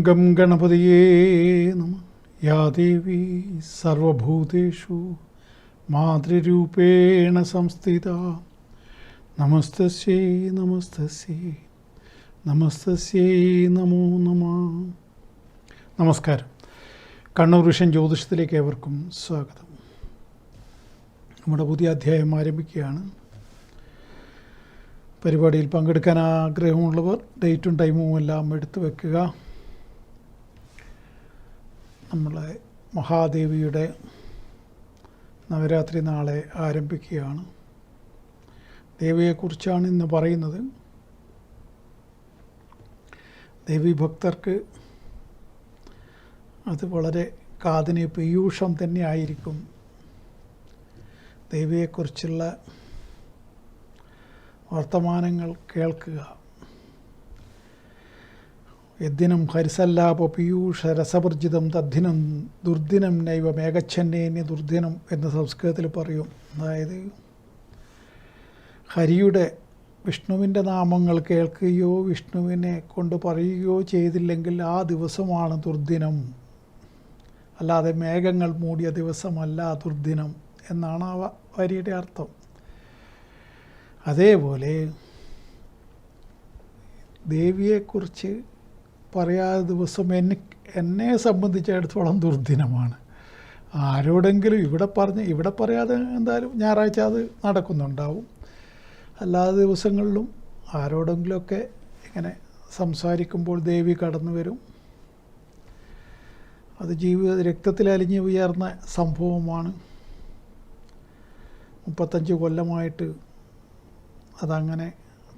Gum ഗണപതിയേ നമഃ. യാ ദേവി സർവഭൂതേഷു മാതൃരൂപേണ സംസ്ഥിത. നമസ്തസ്യൈ നമസ്തസ്യൈ നമസ്തസ്യൈ നമോ നമഃ. നമസ്കാരം. കണ്ണൂർ വിഷൻ ജ്യോതിഷത്തിലേക്ക് ഏവർക്കും സ്വാഗതം. നമ്മുടെ പുതിയ അധ്യായം ആരംഭിക്കുകയാണ്. പരിപാടിയിൽ പങ്കെടുക്കാൻ ആഗ്രഹമുള്ളവർ ഡേറ്റും ടൈമും എല്ലാം എടുത്തു വെക്കുക. നമ്മളെ മഹാദേവിയുടെ നവരാത്രി നാളെ ആരംഭിക്കുകയാണ്. ദേവിയെക്കുറിച്ചാണ് ഇന്ന് പറയുന്നത്. ദേവി ഭക്തർക്ക് അത് വളരെ കാതിന് പീയൂഷം തന്നെ ആയിരിക്കും. ദേവിയെക്കുറിച്ചുള്ള വർത്തമാനങ്ങൾ കേൾക്കുക. യദ്ദിനം ഹരിസല്ലാപ പീയൂഷ രസവർജിതം തദ്ദിനം ദുർദിനം നൈവ മേഘച്ഛന്നേന്യ ദുർദിനം എന്ന് സംസ്കൃതത്തിൽ പറയും. അതായത് ഹരിയുടെ വിഷ്ണുവിൻ്റെ നാമങ്ങൾ കേൾക്കുകയോ വിഷ്ണുവിനെ കൊണ്ട് പറയുകയോ ചെയ്തില്ലെങ്കിൽ ആ ദിവസമാണ് ദുർദിനം, അല്ലാതെ മേഘങ്ങൾ മൂടിയ ദിവസമല്ല ദുർദിനം എന്നാണ് ആ വരിയുടെ അർത്ഥം. അതേപോലെ ദേവിയെക്കുറിച്ച് പറയാതെ ദിവസം എന്നെ സംബന്ധിച്ചിടത്തോളം ദുർദിനമാണ്. ആരോടെങ്കിലും ഇവിടെ പറയാതെ എന്തായാലും ഞായറാഴ്ച അത് നടക്കുന്നുണ്ടാവും. അല്ലാതെ ദിവസങ്ങളിലും ആരോടെങ്കിലുമൊക്കെ ഇങ്ങനെ സംസാരിക്കുമ്പോൾ ദേവി കടന്നു വരും. അത് രക്തത്തിൽ അലിഞ്ഞ് ഉയർന്ന സംഭവമാണ്. 35 കൊല്ലമായിട്ട് അതങ്ങനെ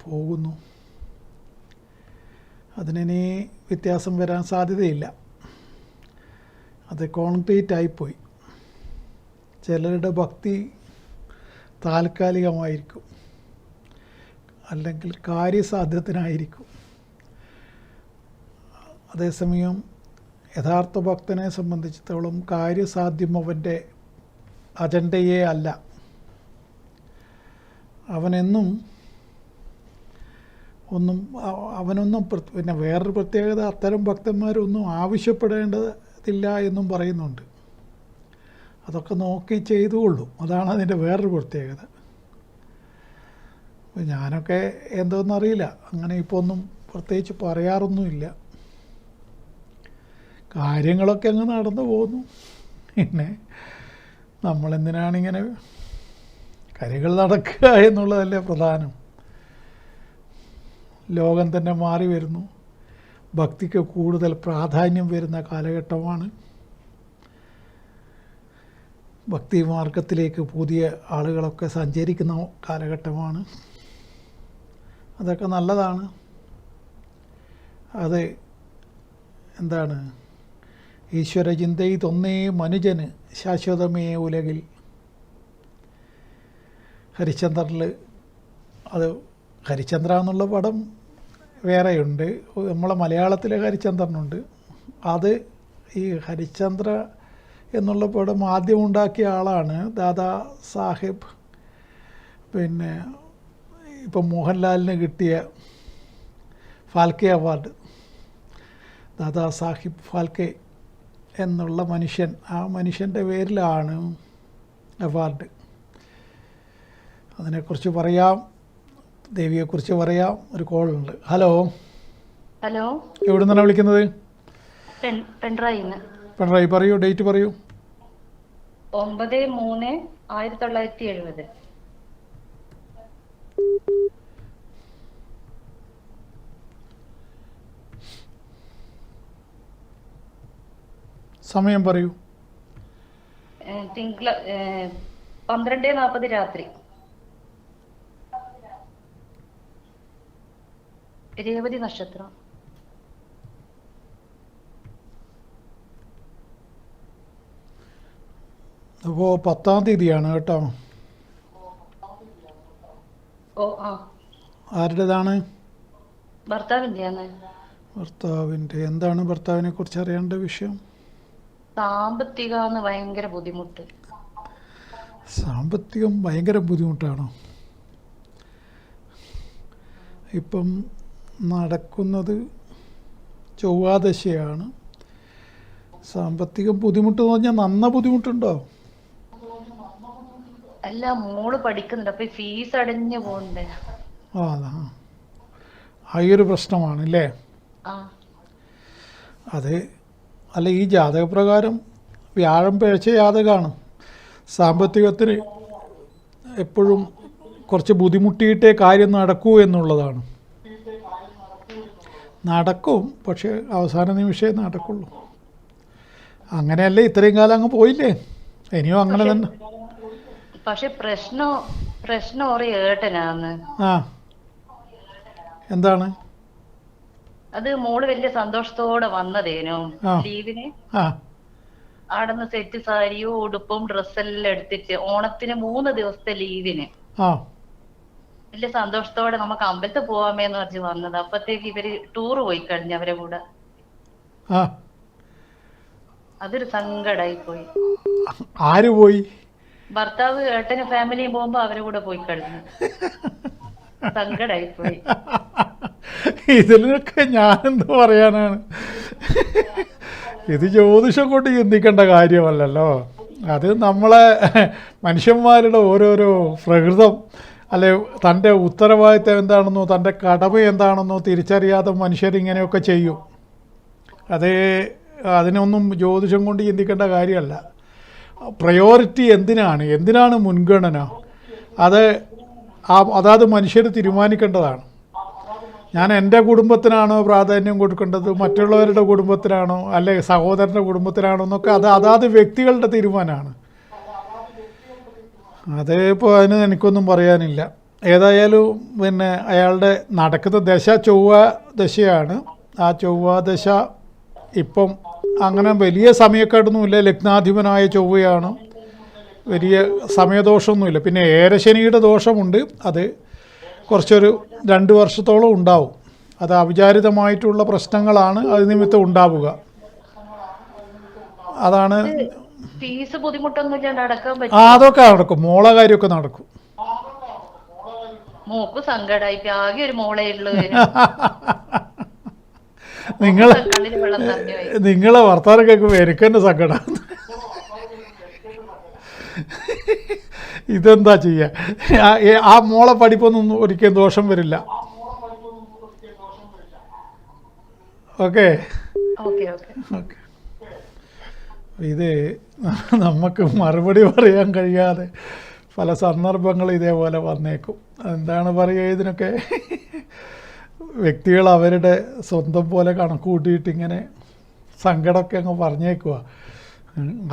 പോകുന്നു. അതിനി വ്യത്യാസം വരാൻ സാധ്യതയില്ല. അത് കോൺക്രീറ്റ് ആയിപ്പോയി. ചിലരുടെ ഭക്തി താൽക്കാലികമായിരിക്കും, അല്ലെങ്കിൽ കാര്യസാധ്യത്തിനായിരിക്കും. അതേസമയം യഥാർത്ഥ ഭക്തനെ സംബന്ധിച്ചിടത്തോളം കാര്യസാധ്യം അവൻ്റെ അജണ്ടയേ അല്ല. അവനൊന്നും പിന്നെ വേറൊരു പ്രത്യേകത, അത്തരം ഭക്തന്മാരൊന്നും ആവശ്യപ്പെടേണ്ടതില്ല എന്നും പറയുന്നുണ്ട്. അതൊക്കെ നോക്കി ചെയ്തുകൊള്ളും. അതാണ് അതിൻ്റെ വേറൊരു പ്രത്യേകത. ഞാനൊക്കെ എന്തോന്നറിയില്ല, അങ്ങനെ ഇപ്പോൾ ഒന്നും പ്രത്യേകിച്ച് പറയാറൊന്നുമില്ല. കാര്യങ്ങളൊക്കെ അങ്ങ് നടന്നു പോകുന്നു. പിന്നെ നമ്മളെന്തിനാണിങ്ങനെ കാര്യങ്ങൾ നടക്കുക എന്നുള്ളതല്ലേ പ്രധാനം. ലോകം തന്നെ മാറി വരുന്നു. ഭക്തിക്ക് കൂടുതൽ പ്രാധാന്യം വരുന്ന കാലഘട്ടമാണ്. ഭക്തി മാർഗത്തിലേക്ക് പുതിയ ആളുകളൊക്കെ സഞ്ചരിക്കുന്ന കാലഘട്ടമാണ്. അതൊക്കെ നല്ലതാണ്. അത് എന്താണ്, ഈശ്വര ചിന്തയിതൊന്നേ മനുജന് ശാശ്വതമേ ഉലകിൽ. ഹരിശ്ചന്ദ്രനിൽ അത് ഹരിശ്ചന്ദ്ര എന്നുള്ള പടം വേറെയുണ്ട്. നമ്മളെ മലയാളത്തിലെ ഹരിശ്ചന്ദ്രനുണ്ട്. അത് ഈ ഹരിശ്ചന്ദ്ര എന്നുള്ള പടം ആദ്യം ഉണ്ടാക്കിയ ആളാണ് ദാദാ സാഹിബ്. പിന്നെ ഇപ്പം മോഹൻലാലിന് കിട്ടിയ ഫാൽക്കെ അവാർഡ്, ദാദാ സാഹിബ് ഫാൽക്കെ എന്നുള്ള മനുഷ്യൻ, ആ മനുഷ്യൻ്റെ പേരിലാണ് അവാർഡ്. അതിനെക്കുറിച്ച് പറയാം, ദേവിയെക്കുറിച്ച് പറയാം. ഒരു കോളുണ്ട്. ഹലോ. എവിടെ നിന്നാണ് വിളിക്കുന്നത്? പിണറായി. പറയൂ, ഡേറ്റ് പറയൂ. 9/3/1970. സമയം പറയൂ. 12:40 രാത്രി. രേവതി നക്ഷത്രം. അപ്പോൾ 10-ാം തീയതിയാണ് കേട്ടോ. ആരുടേതാണ്? ഭർത്താവിൻ്റെ. എന്താണ് ഭർത്താവിനെ കുറിച്ച് അറിയേണ്ട വിഷയം? സാമ്പത്തികമാണ് ഭയങ്കര ബുദ്ധിമുട്ട്. സാമ്പത്തികം ഭയങ്കര ബുദ്ധിമുട്ടാണോ? ഇപ്പം നടക്കുന്നത് ചൊവ്വാദശയാണ്. സാമ്പത്തിക ബുദ്ധിമുട്ട് എന്ന് പറഞ്ഞാൽ നന്ന ബുദ്ധിമുട്ടുണ്ടോ? അല്ല, മോള് പഠിക്കുന്നുണ്ട്, അപ്പൊ ഫീസ് അടഞ്ഞു പോണ്ടേ. അതാ ആ ഈ ഒരു പ്രശ്നമാണ് അല്ലേ? ആ അത് അല്ല, ഈ ജാതകപ്രകാരം വ്യാഴം പിഴച്ച ജാതകമാണ്. സാമ്പത്തികത്തിന് എപ്പോഴും കുറച്ച് ബുദ്ധിമുട്ടിയിട്ടേ കാര്യം നടക്കൂ എന്നുള്ളതാണ്. നടക്കും, പക്ഷെ അവസാന നിമിഷമേ നടക്കുള്ളൂ. അങ്ങനെയല്ലേ ഇത്രയും കാലം അങ്ങ് പോയില്ലേ, ഇനിയും അങ്ങനെ തന്നെ. പക്ഷെ പ്രശ്നം ഒരു ഏട്ടനാന്ന്. ആ എന്താണ്? അത് മോള് വലിയ സന്തോഷത്തോടെ വന്നതേനു ആ. ലീവിന്. ആ ആടന്ന് സെറ്റ് സാരിയും ഉടുപ്പും ഡ്രസ്സെല്ലാം എടുത്തിട്ട് ഓണത്തിന് 3 ദിവസത്തെ ലീവിന് ആ വലിയ സന്തോഷത്തോടെ നമുക്ക് അമ്പലത്തിൽ പോവാമേന്ന് പറഞ്ഞ് വന്നത്. അപ്പത്തേക്ക് ഇവര് ടൂറ് പോയി കഴിഞ്ഞു അവരെ കൂടെ. ആ അതൊരു സങ്കടായി പോയി. ആര് പോയി? ഭർത്താവ് ഏട്ടനും ഫാമിലിയും പോകുമ്പോ അവരെ കൂടെ പോയി കഴിഞ്ഞു. സങ്കടായി പോയി. ഇതിലൊക്കെ ഞാനെന്ത് പറയാനാണ്? ഇത് ജ്യോതിഷം കൊണ്ട് ചിന്തിക്കേണ്ട കാര്യമല്ലല്ലോ. അത് നമ്മളെ മനുഷ്യന്മാരുടെ ഓരോരോ പ്രകൃതം, അല്ലെ തൻ്റെ ഉത്തരവാദിത്തം എന്താണെന്നോ തൻ്റെ കടമ എന്താണെന്നോ തിരിച്ചറിയാതെ മനുഷ്യരിങ്ങനെയൊക്കെ ചെയ്യും. അതിനൊന്നും ജ്യോതിഷം കൊണ്ട് ചിന്തിക്കേണ്ട കാര്യമല്ല. പ്രയോറിറ്റി എന്തിനാണ് മുൻഗണന, അതാത് മനുഷ്യർ തീരുമാനിക്കേണ്ടതാണ്. ഞാൻ എൻ്റെ കുടുംബത്തിനാണോ പ്രാധാന്യം കൊടുക്കേണ്ടത്, മറ്റുള്ളവരുടെ കുടുംബത്തിനാണോ, അല്ലെ സഹോദരൻ്റെ കുടുംബത്തിനാണോ എന്നൊക്കെ അതാത് വ്യക്തികളുടെ തീരുമാനമാണ്. അതിപ്പോൾ അതിന് എനിക്കൊന്നും പറയാനില്ല. ഏതായാലും പിന്നെ അയാളുടെ നടക്കുന്ന ദശ ചൊവ്വ ദശയാണ്. ആ ചൊവ്വാദശ ഇപ്പം അങ്ങനെ വലിയ സമയക്കേടൊന്നുമില്ല. ലഗ്നാധിപനായ ചൊവ്വയാണ്, വലിയ സമയദോഷമൊന്നുമില്ല. പിന്നെ ഏരശനിയുടെ ദോഷമുണ്ട്, അത് കുറച്ചൊരു 2 വർഷത്തോളം ഉണ്ടാവും. അത് അവിചാരിതമായിട്ടുള്ള പ്രശ്നങ്ങളാണ് അത് നിമിത്തം ഉണ്ടാവുക. അതാണ്. ഫീസ് ബുദ്ധിമുട്ടൊന്നുമില്ലാണ്ട് അടക്കാൻ പറ്റും. അതൊക്കെ നടക്കും, മോളെ കാര്യമൊക്കെ നടക്കും. മോക്ക് സങ്കടായി, ആകെ ഒരു മോളേ ഉള്ളൂ. നിങ്ങളെ വർത്താനം കേൾക്കുമ്പോൾ എനിക്ക് തന്നെ സങ്കടം. ഇതെന്താ ചെയ്യുക? ആ മോളെ പഠിപ്പൊന്നും ഒരിക്കലും ദോഷം വരില്ല. Okay okay. ഇത് നമുക്ക് മറുപടി പറയാൻ കഴിയാതെ പല സന്ദർഭങ്ങൾ ഇതേപോലെ വന്നേക്കും. എന്താണ് പറയുക ഇതിനൊക്കെ? വ്യക്തികൾ അവരുടെ സ്വന്തം പോലെ കണക്ക് കൂട്ടിയിട്ട് ഇങ്ങനെ സങ്കടമൊക്കെ അങ്ങ് പറഞ്ഞേക്കുക.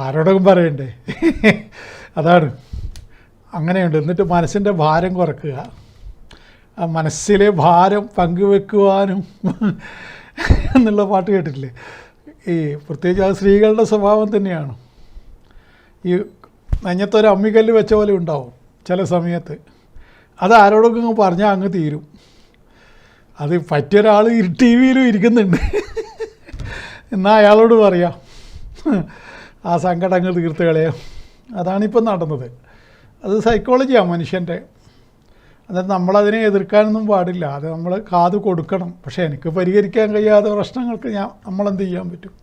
ആരോടൊക്കെ പറയണ്ടേ? അതാണ്, അങ്ങനെയുണ്ട്. എന്നിട്ട് മനസ്സിൻ്റെ ഭാരം കുറയ്ക്കുക, ആ മനസ്സിലെ ഭാരം പങ്കുവെക്കുവാനും എന്നുള്ള പാട്ട് കേട്ടിട്ടില്ലേ? ഈ പ്രത്യേകിച്ച് അത് സ്ത്രീകളുടെ സ്വഭാവം തന്നെയാണ്. ഈ നെഞ്ഞത്തൊരു അമ്മിക്കല്ല് വെച്ച പോലെ ഉണ്ടാവും ചില സമയത്ത്. അത് ആരോടൊക്കെ അങ്ങ് പറഞ്ഞാൽ അങ്ങ് തീരും. അത് പറ്റിയൊരാൾ ടി വിയിലും ഇരിക്കുന്നുണ്ട്, എന്നാൽ അയാളോട് പറയാം ആ സങ്കടങ്ങൾ തീർത്ത് കളയാം. അതാണിപ്പം നടന്നത്. അത് സൈക്കോളജിയാണ് മനുഷ്യൻ്റെ. അതായത് നമ്മളതിനെ എതിർക്കാനൊന്നും പാടില്ല, അത് നമ്മൾ കാത് കൊടുക്കണം. പക്ഷേ എനിക്ക് പരിഹരിക്കാൻ കഴിയാത്ത പ്രശ്നങ്ങൾക്ക് നമ്മളെന്ത് ചെയ്യാൻ പറ്റും?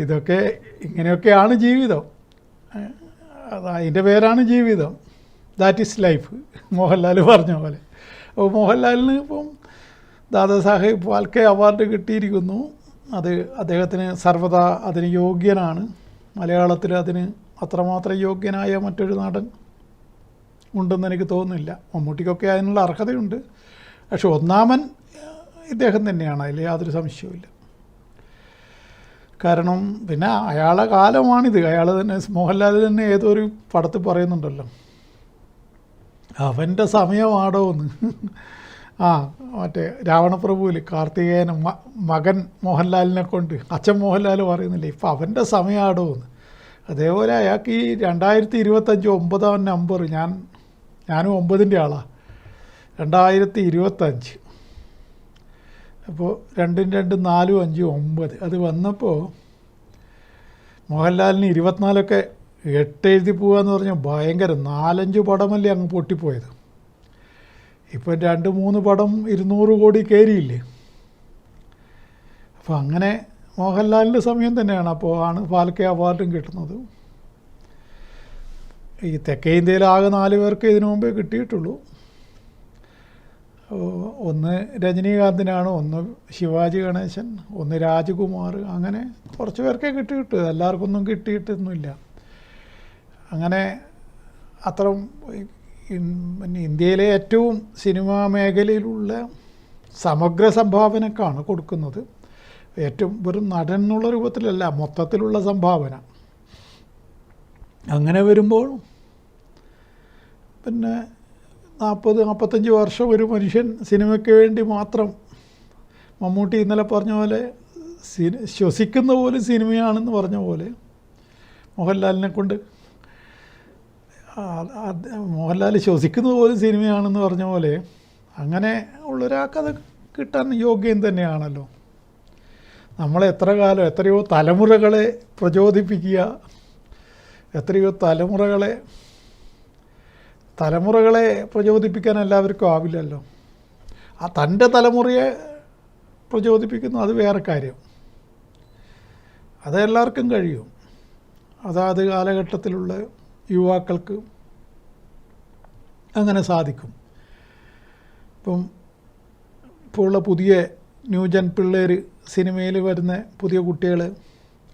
ഇതൊക്കെ ഇങ്ങനെയൊക്കെയാണ് ജീവിതം. അതിൻ്റെ പേരാണ് ജീവിതം. ദാറ്റ് ഈസ് ലൈഫ്, മോഹൻലാൽ പറഞ്ഞ പോലെ. അപ്പോൾ മോഹൻലാലിന് ഇപ്പം ദാദാസാഹേബ് ഫാൽക്കെ അവാർഡ് കിട്ടിയിരിക്കുന്നു. അത് അദ്ദേഹത്തിന് സർവ്വതാ അതിന് യോഗ്യനാണ്. മലയാളത്തിൽ അതിന് അത്രമാത്രം യോഗ്യനായ മറ്റൊരു നടൻ ഉണ്ടെന്ന് എനിക്ക് തോന്നുന്നില്ല. മമ്മൂട്ടിക്കൊക്കെ അതിനുള്ള അർഹതയുണ്ട്, പക്ഷെ ഒന്നാമൻ ഇദ്ദേഹം തന്നെയാണ്, അതിൽ യാതൊരു സംശയവുമില്ല. കാരണം പിന്നെ അയാളുടെ കാലമാണിത്. അയാൾ തന്നെ, മോഹൻലാൽ തന്നെ ഏതൊരു പടത്തിൽ പറയുന്നുണ്ടല്ലോ, അവൻ്റെ സമയമാടോ എന്ന്. മറ്റേ രാവണപ്രഭുവിൽ കാർത്തികേയൻ മകൻ മോഹൻലാലിനെ കൊണ്ട് അച്ഛൻ മോഹൻലാൽ പറയുന്നില്ലേ, ഇപ്പം അവൻ്റെ സമയമാടോ എന്ന്. അതേപോലെ അയാൾക്ക് ഈ 2025 9 നമ്പർ, ഞാനും 9ൻ്റെ ആളാണ്. 2025 അപ്പോൾ 2 2 4 5 9 അത് വന്നപ്പോൾ മോഹൻലാലിന് 24 8 എഴുതി പോകാന്ന് പറഞ്ഞാൽ ഭയങ്കര 4-5 പടമല്ലേ അങ്ങ് പൊട്ടിപ്പോയത്. ഇപ്പം 2-3 പടം 200 കോടി കയറിയില്ലേ. അപ്പോൾ അങ്ങനെ മോഹൻലാലിൻ്റെ സമയം തന്നെയാണ് അപ്പോൾ ആണ് ഫാൽക്കെ അവാർഡും കിട്ടുന്നത്. ഈ തെക്കേ ഇന്ത്യയിൽ ആകെ 4 പേർക്ക് ഇതിനു മുമ്പേ കിട്ടിയിട്ടുള്ളൂ. ഒന്ന് രജനീകാന്തിനാണ്, ഒന്ന് ശിവാജി ഗണേശൻ, ഒന്ന് രാജ്കുമാർ, അങ്ങനെ കുറച്ച് പേർക്കേ കിട്ടിയിട്ടു, എല്ലാവർക്കൊന്നും കിട്ടിയിട്ടൊന്നുമില്ല. അങ്ങനെ അത്തരം പിന്നെ ഇന്ത്യയിലെ ഏറ്റവും സിനിമാ മേഖലയിലുള്ള സമഗ്ര സംഭാവനക്കാണ് കൊടുക്കുന്നത്. ഏറ്റവും വെറും നടൻ എന്നുള്ള രൂപത്തിലല്ല, മൊത്തത്തിലുള്ള സംഭാവന. അങ്ങനെ വരുമ്പോൾ പിന്നെ 40-45 വർഷം ഒരു മനുഷ്യൻ സിനിമയ്ക്ക് വേണ്ടി മാത്രം, മമ്മൂട്ടി ഇന്നലെ പറഞ്ഞ പോലെ ശ്വസിക്കുന്ന പോലും സിനിമയാണെന്ന് പറഞ്ഞ പോലെ, മോഹൻലാലിനെ കൊണ്ട് മോഹൻലാൽ ശ്വസിക്കുന്നത് പോലും സിനിമയാണെന്ന് പറഞ്ഞ പോലെ, അങ്ങനെ ഉള്ളൊരാൾക്കത് കിട്ടാൻ യോഗ്യം തന്നെയാണല്ലോ. നമ്മളെ എത്ര കാലം, എത്രയോ തലമുറകളെ പ്രചോദിപ്പിക്കുക, എത്രയോ തലമുറകളെ പ്രചോദിപ്പിക്കാൻ എല്ലാവർക്കും ആവില്ലല്ലോ. ആ തൻ്റെ തലമുറയെ പ്രചോദിപ്പിക്കുന്നു, അത് വേറെ കാര്യം. അതെല്ലാവർക്കും കഴിയും. അതാത് കാലഘട്ടത്തിലുള്ള യുവാക്കൾക്ക് അങ്ങനെ സാധിക്കും. ഇപ്പോൾ ഉള്ള പുതിയ ന്യൂജൻ പിള്ളേർ, സിനിമയിൽ വരുന്ന പുതിയ കുട്ടികൾ,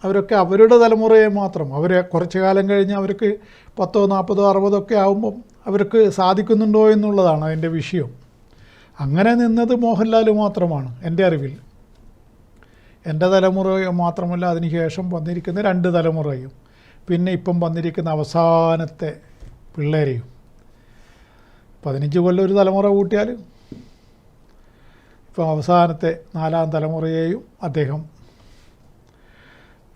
അവരൊക്കെ അവരുടെ തലമുറയെ മാത്രം, അവരെ കുറച്ച് കാലം കഴിഞ്ഞ് അവർക്ക് 10, 40, 60 ഒക്കെ ആകുമ്പം അവർക്ക് സാധിക്കുന്നുണ്ടോ എന്നുള്ളതാണ് അതിൻ്റെ വിഷയം. അങ്ങനെ നിന്നത് മോഹൻലാൽ മാത്രമാണ് എൻ്റെ അറിവിൽ. എൻ്റെ തലമുറ മാത്രമല്ല, അതിന് ശേഷം വന്നിരിക്കുന്ന 2 തലമുറയും, പിന്നെ ഇപ്പം വന്നിരിക്കുന്ന അവസാനത്തെ പിള്ളേരെയും. 15 കൊല്ലം ഒരു തലമുറ കൂട്ടിയാൽ ഇപ്പം അവസാനത്തെ 4ാം തലമുറയെയും അദ്ദേഹം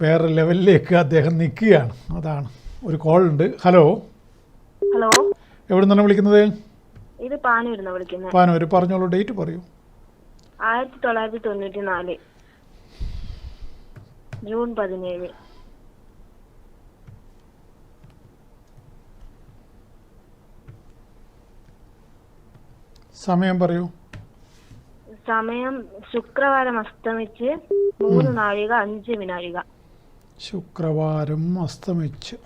വേറെ ലെവലിലേക്ക് അദ്ദേഹം നിൽക്കുകയാണ്. അതാണ്. ഒരു കോൾ ഉണ്ട്. ഹലോ. ഹലോ, എവിടെ നിന്നാണ് വിളിക്കുന്നത്? ഇത് പാനൂരിന്ന് വിളിക്കുന്നത്. പാനൂർ. പറഞ്ഞോളൂ, ഡേറ്റ് പറയൂ. 1994 ജൂൺ 17. സമയം പറയൂ. സമയം ശുക്രവാരം അസ്തമിച്ച് 3 നാഴിക 5 വിനാഴിക. ശുക്രവാരം അസ്തമിച്ച്.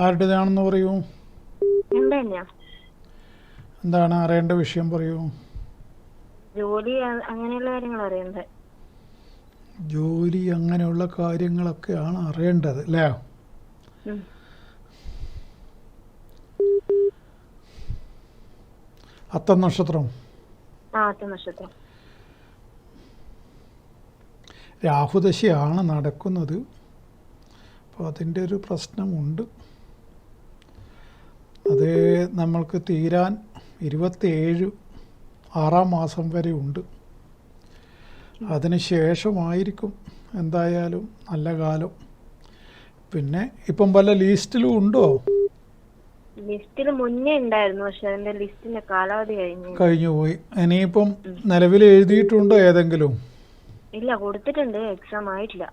ആരുടേതാണെന്ന് പറയൂ. എന്താണ് അറിയേണ്ട വിഷയം പറയൂ. ജോലി അങ്ങനെയുള്ള കാര്യങ്ങൾ അറിയണ്ടേ? ജോലി അങ്ങനെയുള്ള കാര്യങ്ങളൊക്കെയാണ് അറിയേണ്ടത് അല്ലേ? അത്തം നക്ഷത്രം. രാഹുദശയാണ് നടക്കുന്നത്. അപ്പോൾ അതിൻ്റെ ഒരു പ്രശ്നമുണ്ട്. അത് നമ്മൾക്ക് തീരാൻ 27 6ാം മാസം വരെ ഉണ്ട്. അതിന് ശേഷമായിരിക്കും എന്തായാലും നല്ല കാലം. പിന്നെ ഇപ്പം വല്ല ലിസ്റ്റിലും ഉണ്ടോ? ലിസ്റ്റിൽ മുന്നേ ഉണ്ടായിരുന്നു, പക്ഷെ അതിന്റെ ലിസ്റ്റിന്റെ കാലാവധി കഴിഞ്ഞു പോയി. ഇനിയിപ്പം നിലവിൽ എഴുതിയിട്ടുണ്ടോ ഏതെങ്കിലും? ഇല്ല, കൊടുത്തിട്ടുണ്ട്, എക്സാം ആയിട്ടില്ല.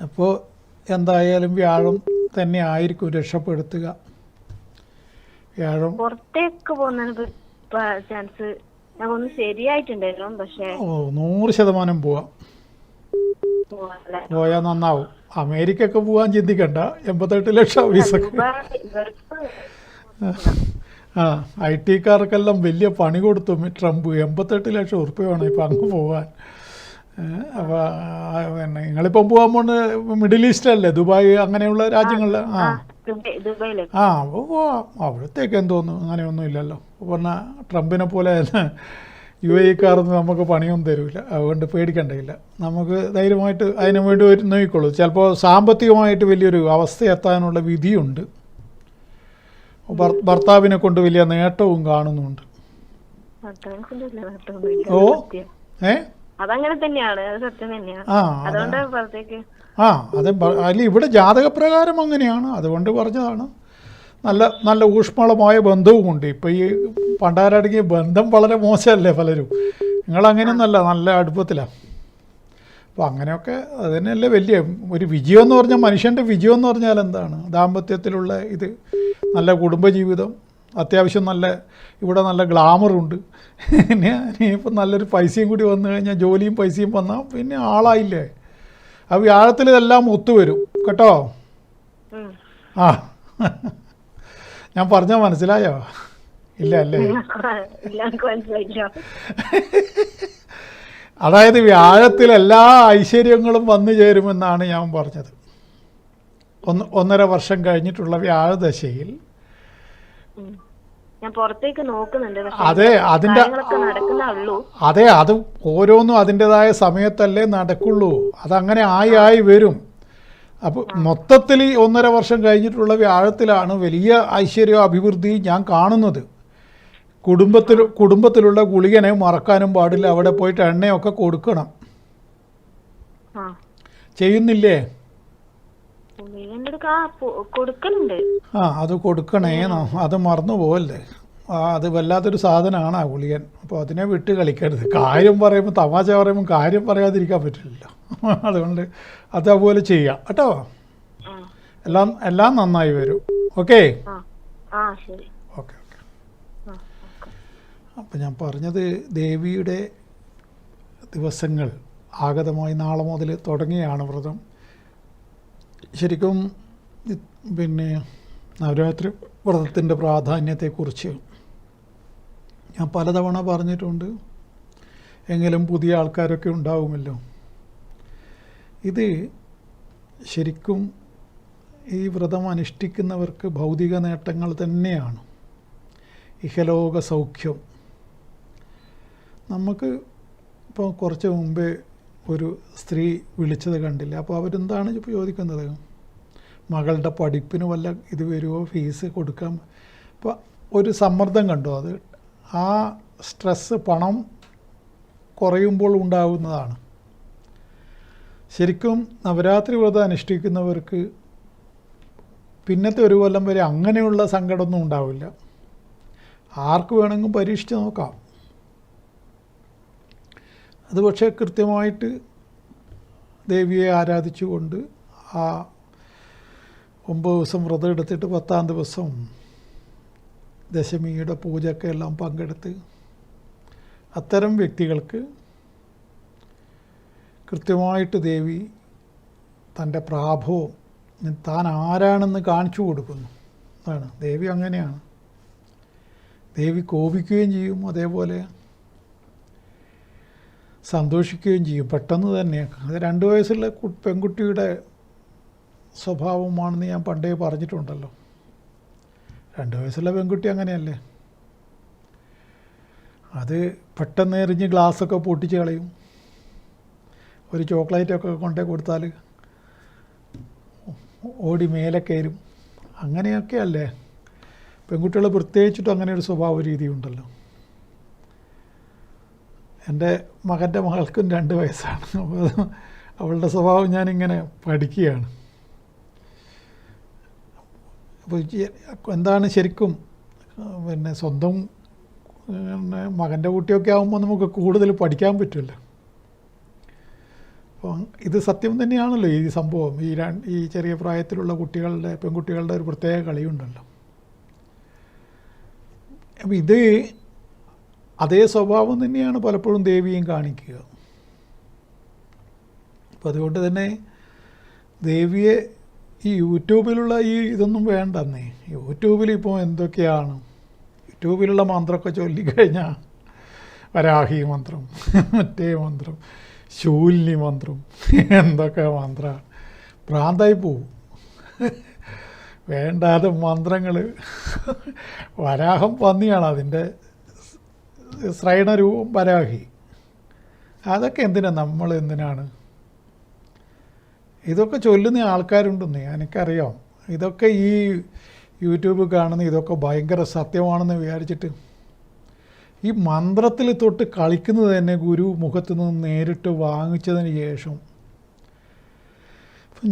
അപ്പോൾ എന്തായാലും വ്യാഴം തന്നെ ആയിരിക്കും രക്ഷപ്പെടുത്തുക. വ്യാഴം പുറത്തേക്ക് പോകുന്നതിന് ചാൻസ് ഞങ്ങൊന്ന് ശരിയായിട്ടുണ്ടായിരുന്നു, പക്ഷേ 100% പോവാം. പോയാൽ നന്നാവും. അമേരിക്കൊക്കെ പോകാൻ ചിന്തിക്കണ്ട. 88 ലക്ഷം വിസക്ക്. ഐ ടിക്കാർക്കെല്ലാം വലിയ പണി കൊടുത്തു ട്രംപ്. 88 ലക്ഷം ഉറുപ്പിക വേണം ഇപ്പം അങ്ങ് പോകാൻ. അപ്പോൾ പിന്നെ നിങ്ങളിപ്പം പോകാൻ പോകുന്ന മിഡിൽ ഈസ്റ്റിലല്ലേ, ദുബായ് അങ്ങനെയുള്ള രാജ്യങ്ങളിൽ. അപ്പോൾ പോവാം. അവിടത്തേക്ക് എന്തോന്നു, അങ്ങനെയൊന്നും ഇല്ലല്ലോ. പറഞ്ഞാൽ ട്രംപിനെ പോലെ UAE-ക്കാരൊന്നും നമുക്ക് പണിയൊന്നും തരില്ല. അതുകൊണ്ട് പേടിക്കേണ്ടതില്ല. നമുക്ക് ധൈര്യമായിട്ട് അതിനു വേണ്ടി നോക്കിക്കോളൂ. ചിലപ്പോൾ സാമ്പത്തികമായിട്ട് വലിയൊരു അവസ്ഥ എത്താനുള്ള വിധിയുണ്ട്. ഭർത്താവിനെ കൊണ്ട് വലിയ നേട്ടവും കാണുന്നുണ്ട്. ഓ അതങ്ങനെ തന്നെയാണ്, അത് സത്യം തന്നെയാണ്. ആ അതുകൊണ്ട് പുറത്തേക്ക് അതെ അല്ല, ഇവിടെ ജാതകപ്രകാരം അങ്ങനെയാണ്, അതുകൊണ്ട് പറഞ്ഞതാണ്. നല്ല നല്ല ഊഷ്മളമായ ബന്ധവുമുണ്ട്. ഇപ്പം ഈ പണ്ടാരടങ്ങിയ ബന്ധം വളരെ മോശമല്ലേ പലരും, നിങ്ങളങ്ങനെയൊന്നല്ല, നല്ല അടുപ്പത്തിലാണ്. അപ്പോൾ അങ്ങനെയൊക്കെ അത് തന്നെയല്ലേ വലിയ ഒരു വിജയം എന്ന് പറഞ്ഞാൽ, മനുഷ്യൻ്റെ വിജയം എന്ന് പറഞ്ഞാൽ എന്താണ്? ദാമ്പത്യത്തിലുള്ള ഇത്, നല്ല കുടുംബജീവിതം, അത്യാവശ്യം നല്ല ഇവിടെ നല്ല ഗ്ലാമറുണ്ട്, പിന്നെ ഇനിയിപ്പോൾ നല്ലൊരു പൈസയും കൂടി വന്നു കഴിഞ്ഞാൽ, ജോലിയും പൈസയും വന്നാൽ പിന്നെ ആളായില്ലേ. ആ വ്യാഴത്തിൽ ഇതെല്ലാം ഒത്തുവരും കേട്ടോ. ആ ഞാൻ പറഞ്ഞാൽ മനസ്സിലായോ? ഇല്ല അല്ലേ? അതായത് വ്യാഴത്തിൽ എല്ലാ ഐശ്വര്യങ്ങളും വന്നു ചേരുമെന്നാണ് ഞാൻ പറഞ്ഞത്. 1.5 വർഷം കഴിഞ്ഞിട്ടുള്ള വ്യാഴദശയിൽ. ഞാൻ പുറത്തേക്ക് നോക്കുന്നുണ്ട്. അതെ, അതിൻ്റെ അതെ, അത് ഓരോന്നും അതിൻ്റെതായ സമയത്തല്ലേ നടക്കുള്ളൂ. അതങ്ങനെ ആയി വരും. അപ്പോൾ മൊത്തത്തിൽ 1.5 വർഷം കഴിഞ്ഞിട്ടുള്ള വ്യാഴത്തിലാണ് വലിയ ഐശ്വര്യ അഭിവൃദ്ധി ഞാൻ കാണുന്നത്. കുടുംബത്തിലുള്ള ഗുളികനെ മറക്കാനും പാടില്ല. അവിടെ പോയിട്ട് എണ്ണയൊക്കെ കൊടുക്കണം. ചെയ്യുന്നില്ലേ? അത് കൊടുക്കണേ, അത് മറന്നു പോവല്ലേ. അത് വല്ലാത്തൊരു സാധനമാണ് ആ ഗുളികൻ. അപ്പോൾ അതിനെ വിട്ട് കളിക്കരുത്. കാര്യം പറയുമ്പോൾ, തമാശ പറയുമ്പോൾ കാര്യം പറയാതിരിക്കാൻ പറ്റില്ലല്ലോ. അതുകൊണ്ട് അതേപോലെ ചെയ്യാം കേട്ടോ. എല്ലാം നന്നായി വരും. Okay okay. അപ്പം ഞാൻ പറഞ്ഞത്, ദേവിയുടെ ദിവസങ്ങൾ ആഗതമായി നാളെ മുതൽ തുടങ്ങിയാണ് വ്രതം. ശരിക്കും പിന്നെ നവരാത്രി വ്രതത്തിൻ്റെ പ്രാധാന്യത്തെക്കുറിച്ച് ഞാൻ പലതവണ പറഞ്ഞിട്ടുണ്ട്. എങ്കിലും പുതിയ ആൾക്കാരൊക്കെ ഉണ്ടാവുമല്ലോ. ഇത് ശരിക്കും ഈ വ്രതം അനുഷ്ഠിക്കുന്നവർക്ക് ഭൗതിക നേട്ടങ്ങൾ തന്നെയാണ്. ഇഹലോക സൗഖ്യം. നമുക്ക് ഇപ്പോൾ കുറച്ച് മുമ്പേ ഒരു സ്ത്രീ വിളിച്ചത് കണ്ടില്ല. അപ്പോൾ അവരെന്താണ് ഇപ്പോൾ ചോദിക്കുന്നത്? മകളുടെ പഠിപ്പിന് വല്ല ഇത് വരുമോ, ഫീസ് കൊടുക്കാം. അപ്പോൾ ഒരു സമ്മർദ്ദം കണ്ടോ? അത് ആ സ്ട്രെസ്സ് പണം കുറയുമ്പോൾ ഉണ്ടാകുന്നതാണ്. ശരിക്കും നവരാത്രി വ്രതം അനുഷ്ഠിക്കുന്നവർക്ക് പിന്നത്തെ ഒരു കൊല്ലം വരെ അങ്ങനെയുള്ള സങ്കടമൊന്നും ഉണ്ടാവില്ല. ആർക്ക് വേണമെങ്കിലും പരീക്ഷിച്ച് നോക്കാം. അത് പക്ഷേ കൃത്യമായിട്ട് ദേവിയെ ആരാധിച്ചുകൊണ്ട് ആ 9 ദിവസം വ്രതം എടുത്തിട്ട് 10-ാം ദിവസം ദശമിയുടെ പൂജയൊക്കെ എല്ലാം പങ്കെടുത്ത് അത്തരം വ്യക്തികൾക്ക് കൃത്യമായിട്ട് ദേവി തൻ്റെ പ്രാഭവം, താൻ ആരാണെന്ന് കാണിച്ചു കൊടുക്കുന്നു. അതാണ് ദേവി. അങ്ങനെയാണ് ദേവി. കോപിക്കുകയും ചെയ്യും, അതേപോലെ സന്തോഷിക്കുകയും ചെയ്യും പെട്ടെന്ന് തന്നെ. അത് 2 വയസ്സുള്ള പെൺകുട്ടിയുടെ സ്വഭാവമാണെന്ന് ഞാൻ പണ്ടേ പറഞ്ഞിട്ടുണ്ടല്ലോ. 2 വയസ്സുള്ള പെൺകുട്ടി അങ്ങനെയല്ലേ. അത് പെട്ടെന്ന് എറിഞ്ഞ് ഗ്ലാസ്സൊക്കെ പൊട്ടിച്ച് കളയും. ഒരു ചോക്ലേറ്റൊക്കെ കൊണ്ടേ കൊടുത്താൽ ഓടി മേലെ കയറും. അങ്ങനെയൊക്കെ അല്ലേ പെൺകുട്ടികൾ. പ്രത്യേകിച്ചിട്ടും അങ്ങനെ ഒരു സ്വഭാവ രീതി ഉണ്ടല്ലോ. എൻ്റെ മകൻ്റെ മകൾക്കും 2 വയസ്സാണ്. അപ്പോൾ അവളുടെ സ്വഭാവം ഞാനിങ്ങനെ പഠിക്കുകയാണ്. അപ്പോൾ എന്താണ് ശരിക്കും പിന്നെ സ്വന്തം മകൻ്റെ കുട്ടിയൊക്കെ ആകുമ്പോൾ നമുക്ക് കൂടുതൽ പഠിക്കാൻ പറ്റുമല്ലോ. അപ്പോൾ ഇത് സത്യം തന്നെയാണല്ലോ ഈ സംഭവം. ഈ ചെറിയ പ്രായത്തിലുള്ള പെൺകുട്ടികളുടെ ഒരു പ്രത്യേക കളിയുണ്ടല്ലോ. അപ്പോൾ ഇത് അതേ സ്വഭാവം തന്നെയാണ് പലപ്പോഴും ദേവിയും കാണിക്കുക. അപ്പോൾ അതുകൊണ്ട് തന്നെ ദേവിയെ ഈ യൂട്യൂബിലുള്ള ഇതൊന്നും വേണ്ടെന്നേ. യൂട്യൂബിൽ ഇപ്പോൾ എന്തൊക്കെയാണ്, യൂട്യൂബിലുള്ള മന്ത്രമൊക്കെ ചൊല്ലിക്കഴിഞ്ഞാൽ വരാഹി മന്ത്രം, മറ്റേ മന്ത്രം, ശൂലിനി മന്ത്രം, എന്തൊക്കെ മന്ത്രമാണ്. ഭ്രാന്തായി പോവും. വേണ്ടാതെ മന്ത്രങ്ങൾ. വരാഹം പന്നിയാണ്, അതിൻ്റെ ശ്രൈണരൂപം വരാഹി. അതൊക്കെ എന്തിനാണ് ഇതൊക്കെ ചൊല്ലുന്ന ആൾക്കാരുണ്ടെന്ന് എനിക്കറിയാം. ഇതൊക്കെ ഈ യൂട്യൂബ് കാണുന്ന ഇതൊക്കെ ഭയങ്കര സത്യമാണെന്ന് വിചാരിച്ചിട്ട് ഈ മന്ത്രത്തിൽ തൊട്ട് കളിക്കുന്നത് തന്നെ ഗുരു മുഖത്ത് നിന്ന് നേരിട്ട് വാങ്ങിച്ചതിന് ശേഷം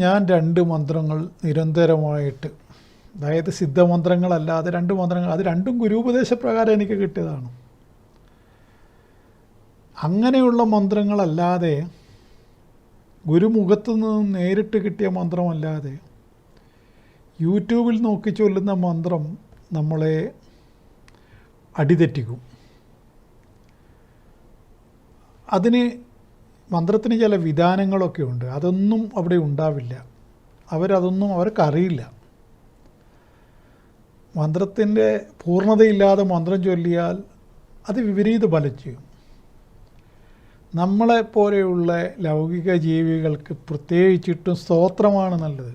ഞാൻ 2 മന്ത്രങ്ങൾ നിരന്തരമായിട്ട്, അതായത് സിദ്ധമന്ത്രങ്ങളല്ലാതെ 2 മന്ത്രങ്ങൾ, അത് രണ്ടും ഗുരുപദേശപ്രകാരം എനിക്ക് കിട്ടിയതാണ്. അങ്ങനെയുള്ള മന്ത്രങ്ങളല്ലാതെ, ഗുരുമുഖത്തു നിന്ന് നേരിട്ട് കിട്ടിയ മന്ത്രമല്ലാതെ യൂട്യൂബിൽ നോക്കി ചൊല്ലുന്ന മന്ത്രം നമ്മളെ അടിതെറ്റിക്കും. അതിന് മന്ത്രത്തിന് ചില വിധാനങ്ങളൊക്കെ ഉണ്ട്, അതൊന്നും അവിടെ ഉണ്ടാവില്ല. അവർക്കറിയില്ല. മന്ത്രത്തിൻ്റെ പൂർണ്ണതയില്ലാതെ മന്ത്രം ചൊല്ലിയാൽ അത് വിപരീത ഫലം ചെയ്യും. നമ്മളെപ്പോലെയുള്ള ലൗകിക ജീവികൾക്ക് പ്രത്യേകിച്ചിട്ടും സ്തോത്രമാണ് നല്ലത്.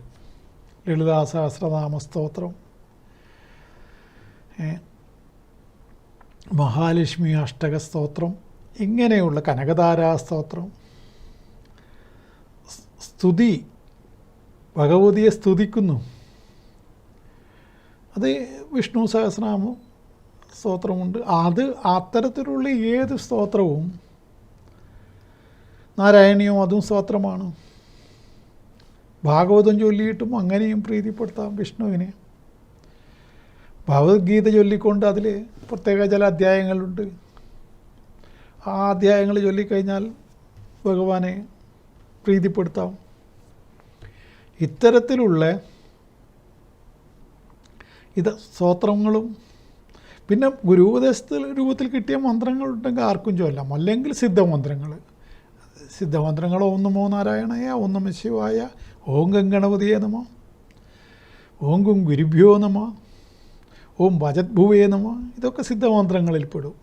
ലളിതാ സഹസ്രനാമ സ്തോത്രം, മഹാലക്ഷ്മി അഷ്ടക സ്തോത്രം, ഇങ്ങനെയുള്ള കനകധാരാ സ്തോത്രം, സ്തുതി, ഭഗവതിയെ സ്തുതിക്കുന്നു, അത് വിഷ്ണു സഹസ്രനാമ സ്തോത്രമുണ്ട്. അത് അത്തരത്തിലുള്ള ഏത് സ്തോത്രവും, നാരായണീയം അതും സ്തോത്രമാണ്. ഭാഗവതം ചൊല്ലിയിട്ടും അങ്ങനെയും പ്രീതിപ്പെടുത്താം വിഷ്ണുവിനെ. ഭഗവത്ഗീത ചൊല്ലിക്കൊണ്ട് അതിൽ പ്രത്യേക ചില അധ്യായങ്ങളുണ്ട്. ആ അധ്യായങ്ങൾ ചൊല്ലിക്കഴിഞ്ഞാൽ ഭഗവാനെ പ്രീതിപ്പെടുത്താം. ഇത്തരത്തിലുള്ള സ്തോത്രങ്ങളും പിന്നെ ഗുരുപദേശത്തിൽ രൂപത്തിൽ കിട്ടിയ മന്ത്രങ്ങളുണ്ടെങ്കിൽ ആർക്കും ചൊല്ലാം. അല്ലെങ്കിൽ സിദ്ധമന്ത്രങ്ങൾ ഓം നമോ നാരായണയ, ഓം നമ ശിവായ, ഓം ഗംഗണപതിയെ നമ, ഓം ഗും ഗുരുഭ്യോ നമ, ഓം ഭജത്ഭുവേ നമ, ഇതൊക്കെ സിദ്ധമന്ത്രങ്ങളിൽപ്പെടും.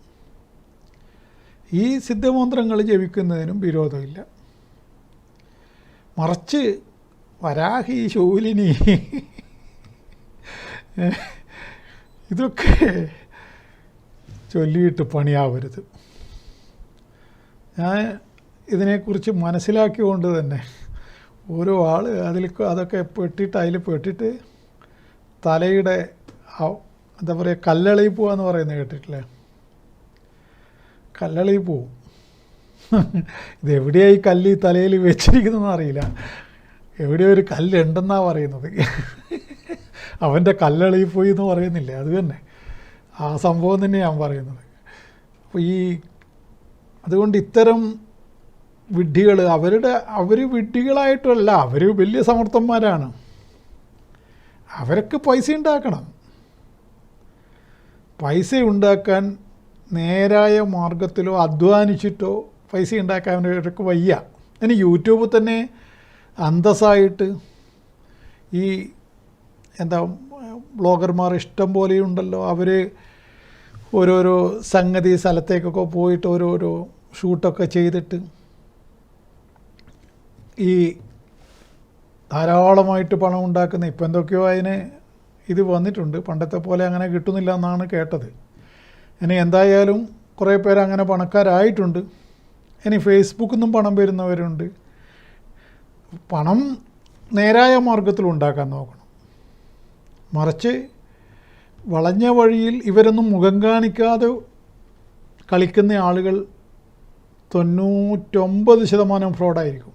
ഈ സിദ്ധമന്ത്രങ്ങൾ ജപിക്കുന്നതിനും വിരോധമില്ല. മറിച്ച് വരാഹി, ശൂലിനി, ഇതൊക്കെ ചൊല്ലിയിട്ട് പണിയാവരുത്. ഞാൻ ഇതിനെക്കുറിച്ച് മനസ്സിലാക്കിക്കൊണ്ട് തന്നെ ഓരോ ആൾ അതൊക്കെ പെട്ടിട്ട് തലയുടെ എന്താ പറയുക, കല്ലളയിൽ പോവാന്ന് പറയുന്നത് കേട്ടിട്ടില്ലേ? കല്ലളയിൽ പോവും. ഇതെവിടെയായി കല്ല് തലയിൽ വെച്ചിരിക്കുന്നതെന്ന് അറിയില്ല. എവിടെയോ ഒരു കല്ലുണ്ടെന്നാണ് പറയുന്നത്. അവൻ്റെ കല്ലളയിൽ പോയി എന്ന് പറയുന്നില്ലേ, അത് തന്നെ ആ സംഭവം തന്നെ ഞാൻ പറയുന്നത്. അപ്പോൾ അതുകൊണ്ട് ഇത്തരം വിഡ്ഢികൾ, അവർ വിഡ്ഢികളായിട്ടല്ല, അവർ വലിയ സമർത്ഥന്മാരാണ്. അവർക്ക് പൈസ ഉണ്ടാക്കണം. പൈസ ഉണ്ടാക്കാൻ നേരായ മാർഗത്തിലോ അധ്വാനിച്ചിട്ടോ പൈസ ഉണ്ടാക്കാൻ അവർക്ക് വയ്യ. ഇനി യൂട്യൂബിൽ തന്നെ അന്തസ്സായിട്ട് ഈ ബ്ലോഗർമാർ ഇഷ്ടം പോലെയുണ്ടല്ലോ. അവർ ഓരോരോ സംഗതി സ്ഥലത്തേക്കൊക്കെ പോയിട്ട് ഓരോരോ ഷൂട്ടൊക്കെ ചെയ്തിട്ട് ഈ ധാരാളമായിട്ട് പണം ഉണ്ടാക്കുന്ന, ഇപ്പം എന്തൊക്കെയോ അതിന് ഇത് വന്നിട്ടുണ്ട്. പണ്ടത്തെ പോലെ അങ്ങനെ കിട്ടുന്നില്ല എന്നാണ് കേട്ടത്. ഇനി എന്തായാലും കുറേ പേര് അങ്ങനെ പണക്കാരായിട്ടുണ്ട്. ഇനി ഫേസ്ബുക്കിൽ നിന്നും പണം വരുന്നവരുണ്ട്. പണം നേരായ മാർഗത്തിൽ ഉണ്ടാക്കാൻ നോക്കണം. മറിച്ച് വളഞ്ഞ വഴിയിൽ ഇവരൊന്നും മുഖം കാണിക്കാതെ കളിക്കുന്ന ആളുകൾ 99% ഫ്രോഡായിരിക്കും.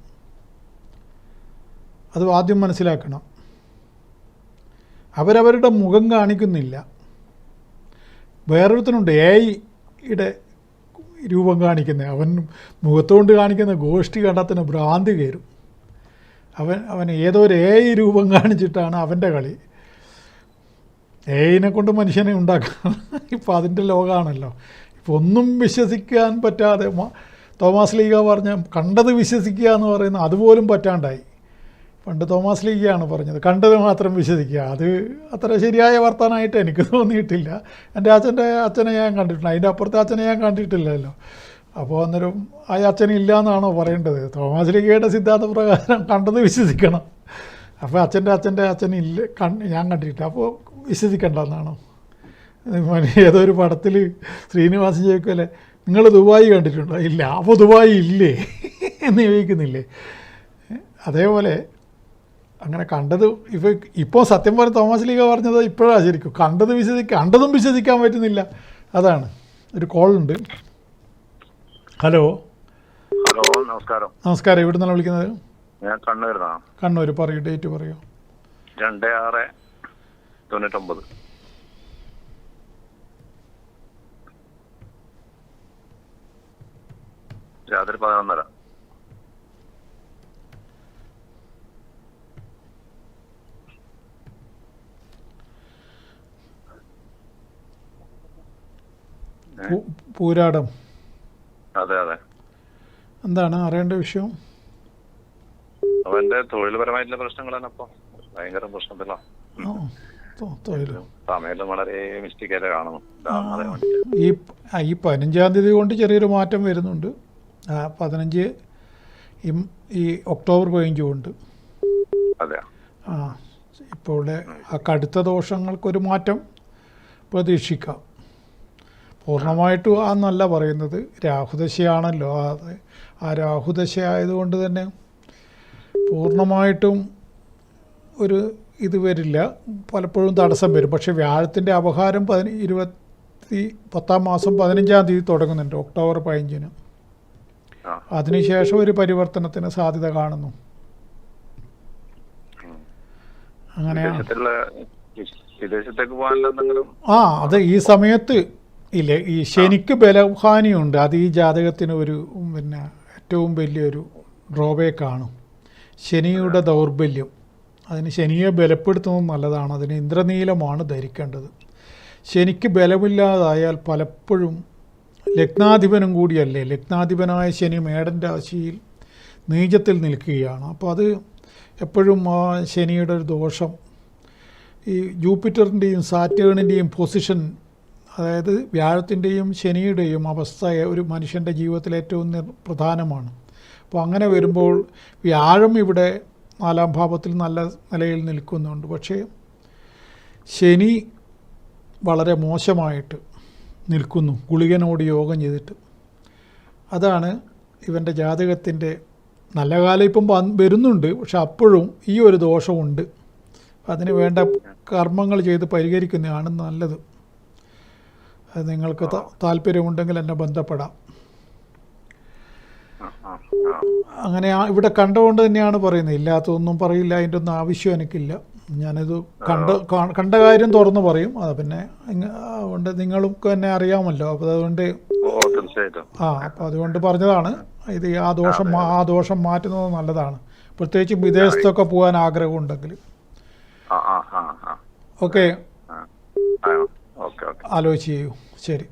അത് ആദ്യം മനസ്സിലാക്കണം. അവരവരുടെ മുഖം കാണിക്കുന്നില്ല. വേറൊരുത്തനുണ്ട് AI-യുടെ രൂപം കാണിക്കുന്നത്. അവൻ മുഖത്തോണ്ട് കാണിക്കുന്ന ഗോഷ്ഠി കണ്ടാൽ ഭ്രാന്തി കയറും. അവൻ ഏതോ ഒരു AI രൂപം കാണിച്ചിട്ടാണ് അവൻ്റെ കളി. AI-നെ കൊണ്ട് മനുഷ്യനെ ഉണ്ടാക്കാം. ഇപ്പോൾ അതിൻ്റെ ലോകമാണല്ലോ. ഇപ്പോൾ ഒന്നും വിശ്വസിക്കാൻ പറ്റാതെ തോമാസ് ലീഗ പറഞ്ഞ കണ്ടത് വിശ്വസിക്കുക എന്ന് പറയുന്ന അതുപോലും പറ്റാണ്ടായി. പണ്ട് തോമാസ് ലീഗയാണ് പറഞ്ഞത്, കണ്ടത് മാത്രം വിശ്വസിക്കുക. അത് അത്ര ശരിയായ വർത്തമാനമായിട്ട് എനിക്ക് തോന്നിയിട്ടില്ല. എൻ്റെ അച്ഛനെ ഞാൻ കണ്ടിട്ടുണ്ട്, അതിൻ്റെ അപ്പുറത്തെ അച്ഛനെ ഞാൻ കണ്ടിട്ടില്ലല്ലോ. അപ്പോൾ അന്നേരം ആ അച്ഛനില്ല എന്നാണോ പറയേണ്ടത്? തോമാസ് ലീഗയുടെ സിദ്ധാന്ത പ്രകാരം കണ്ടത് വിശ്വസിക്കണം. അപ്പോൾ അച്ഛനില്ല, ഞാൻ കണ്ടിട്ടില്ല, അപ്പോൾ വിശ്വസിക്കേണ്ടെന്നാണോ? ഏതോ ഒരു പടത്തിൽ ശ്രീനിവാസൻ ചോദിക്കുമല്ലേ, നിങ്ങൾ ദുബായ് കണ്ടിട്ടുണ്ടോ? ഇല്ല. അപ്പോൾ ദുബായ് ഇല്ലേ എന്ന് ചോദിക്കുന്നില്ലേ? അതേപോലെ അങ്ങനെ കണ്ടത് ഇപ്പോൾ സത്യം പറഞ്ഞ തോമസ് ലീഗ പറഞ്ഞത് ഇപ്പോഴാണ് ശരിക്കും. കണ്ടതും വിശ്വസിക്കാൻ പറ്റുന്നില്ല. അതാണ് ഒരു കോളുണ്ട്. ഹലോ. ഹലോ, നമസ്കാരം. നമസ്കാരം. എവിടെ നിന്നാണ് വിളിക്കുന്നത്? ഞാൻ കണ്ണൂരിന്നാണ്. കണ്ണൂർ. പറയൂ, ഡേറ്റ് പറയൂ. 26/99. രാത്രി 11:30. പൂരാടം. അതെ അതെ. എന്താണ് അറിയേണ്ട വിഷയം? അവന്റെ തൊഴിൽപരമായിട്ടുള്ള പ്രശ്നങ്ങളാണ്. അപ്പൊ ഭയങ്കര പ്രശ്നത്തിലാണ്. സമയം വളരെ മിസ്റ്റേക്ക് ആയിട്ട് കാണുന്നു. ഈ 15-ാം തീയതി കൊണ്ട് ചെറിയൊരു മാറ്റം വരുന്നുണ്ട്. 15 ഈ ഒക്ടോബർ 15 കൊണ്ട്. അതെ. ഇപ്പോൾ ആ കടുത്ത ദോഷങ്ങൾക്കൊരു മാറ്റം പ്രതീക്ഷിക്കാം. പൂർണ്ണമായിട്ടും ആന്നല്ല പറയുന്നത്, രാഹുദശയാണല്ലോ. ആ രാഹുദശ ആയതുകൊണ്ട് തന്നെ പൂർണ്ണമായിട്ടും ഒരു ഇത് വരില്ല, പലപ്പോഴും തടസ്സം വരും. പക്ഷേ വ്യാഴത്തിൻ്റെ അപഹാരം 10-ാം മാസം 15-ാം തീയതി തുടങ്ങുന്നുണ്ട്, ഒക്ടോബർ 15-ന്. അതിനുശേഷം ഒരു പരിവർത്തനത്തിന് സാധ്യത കാണുന്നു. അങ്ങനെയാണ്. അത് ഈ സമയത്ത് ഇല്ലേ, ഈ ശനിക്ക് ബലഹാനിയുണ്ട്. അത് ഈ ജാതകത്തിന് ഒരു ഏറ്റവും വലിയൊരു ഡ്രോബേക്കാണ് ശനിയുടെ ദൗർബല്യം. അതിന് ശനിയെ ബലപ്പെടുത്തുന്നത് നല്ലതാണ്. അതിന് ഇന്ദ്രനീലമാണ് ധരിക്കേണ്ടത്. ശനിക്ക് ബലമില്ലാതായാൽ പലപ്പോഴും ലഗ്നാധിപനും കൂടിയല്ലേ, ലഗ്നാധിപനായ ശനി മേടൻ രാശിയിൽ നീചത്തിൽ നിൽക്കുകയാണ്. അപ്പോൾ അത് എപ്പോഴും ആ ശനിയുടെ ഒരു ദോഷം. ഈ ജൂപ്പിറ്ററിൻ്റെയും സാറ്റേണിൻ്റെയും പൊസിഷൻ, അതായത് വ്യാഴത്തിൻ്റെയും ശനിയുടെയും അവസ്ഥ ഒരു മനുഷ്യൻ്റെ ജീവിതത്തിൽ ഏറ്റവും പ്രധാനമാണ്. അപ്പോൾ അങ്ങനെ വരുമ്പോൾ വ്യാഴം ഇവിടെ 4-ാം ഭാവത്തിൽ നല്ല നിലയിൽ നിൽക്കുന്നുണ്ട്. പക്ഷേ ശനി വളരെ മോശമായിട്ട് നിൽക്കുന്നു, ഗുളികനോട് യോഗം ചെയ്തിട്ട്. അതാണ് ഇവൻ്റെ ജാതകത്തിൻ്റെ നല്ല കാലം ഇപ്പം വരുന്നുണ്ട്. പക്ഷെ അപ്പോഴും ഈ ഒരു ദോഷമുണ്ട്. അതിന് വേണ്ട കർമ്മങ്ങൾ ചെയ്ത് പരിഹരിക്കുന്നതാണ് നല്ലത്. അത് നിങ്ങൾക്ക് താല്പര്യമുണ്ടെങ്കിൽ എന്നെ ബന്ധപ്പെടാം. അങ്ങനെ ഇവിടെ കണ്ടുകൊണ്ട് തന്നെയാണ് പറയുന്നത്. ഇല്ലാത്തതൊന്നും പറയില്ല, അതിൻ്റെ ഒന്നും ആവശ്യം എനിക്കില്ല. ഞാനിത് കണ്ട കാര്യം തുറന്ന് പറയും. അത് പിന്നെ അതുകൊണ്ട് നിങ്ങൾക്ക് തന്നെ അറിയാമല്ലോ. അപ്പോൾ അതുകൊണ്ട് അപ്പോൾ അതുകൊണ്ട് പറഞ്ഞതാണ്. ഇത് ആ ദോഷം മാറ്റുന്നത് നല്ലതാണ്, പ്രത്യേകിച്ച് വിദേശത്തൊക്കെ പോകാൻ ആഗ്രഹമുണ്ടെങ്കിൽ. ഓക്കെ, ആലോചിച്ച് ചെയ്യൂ. ശരി.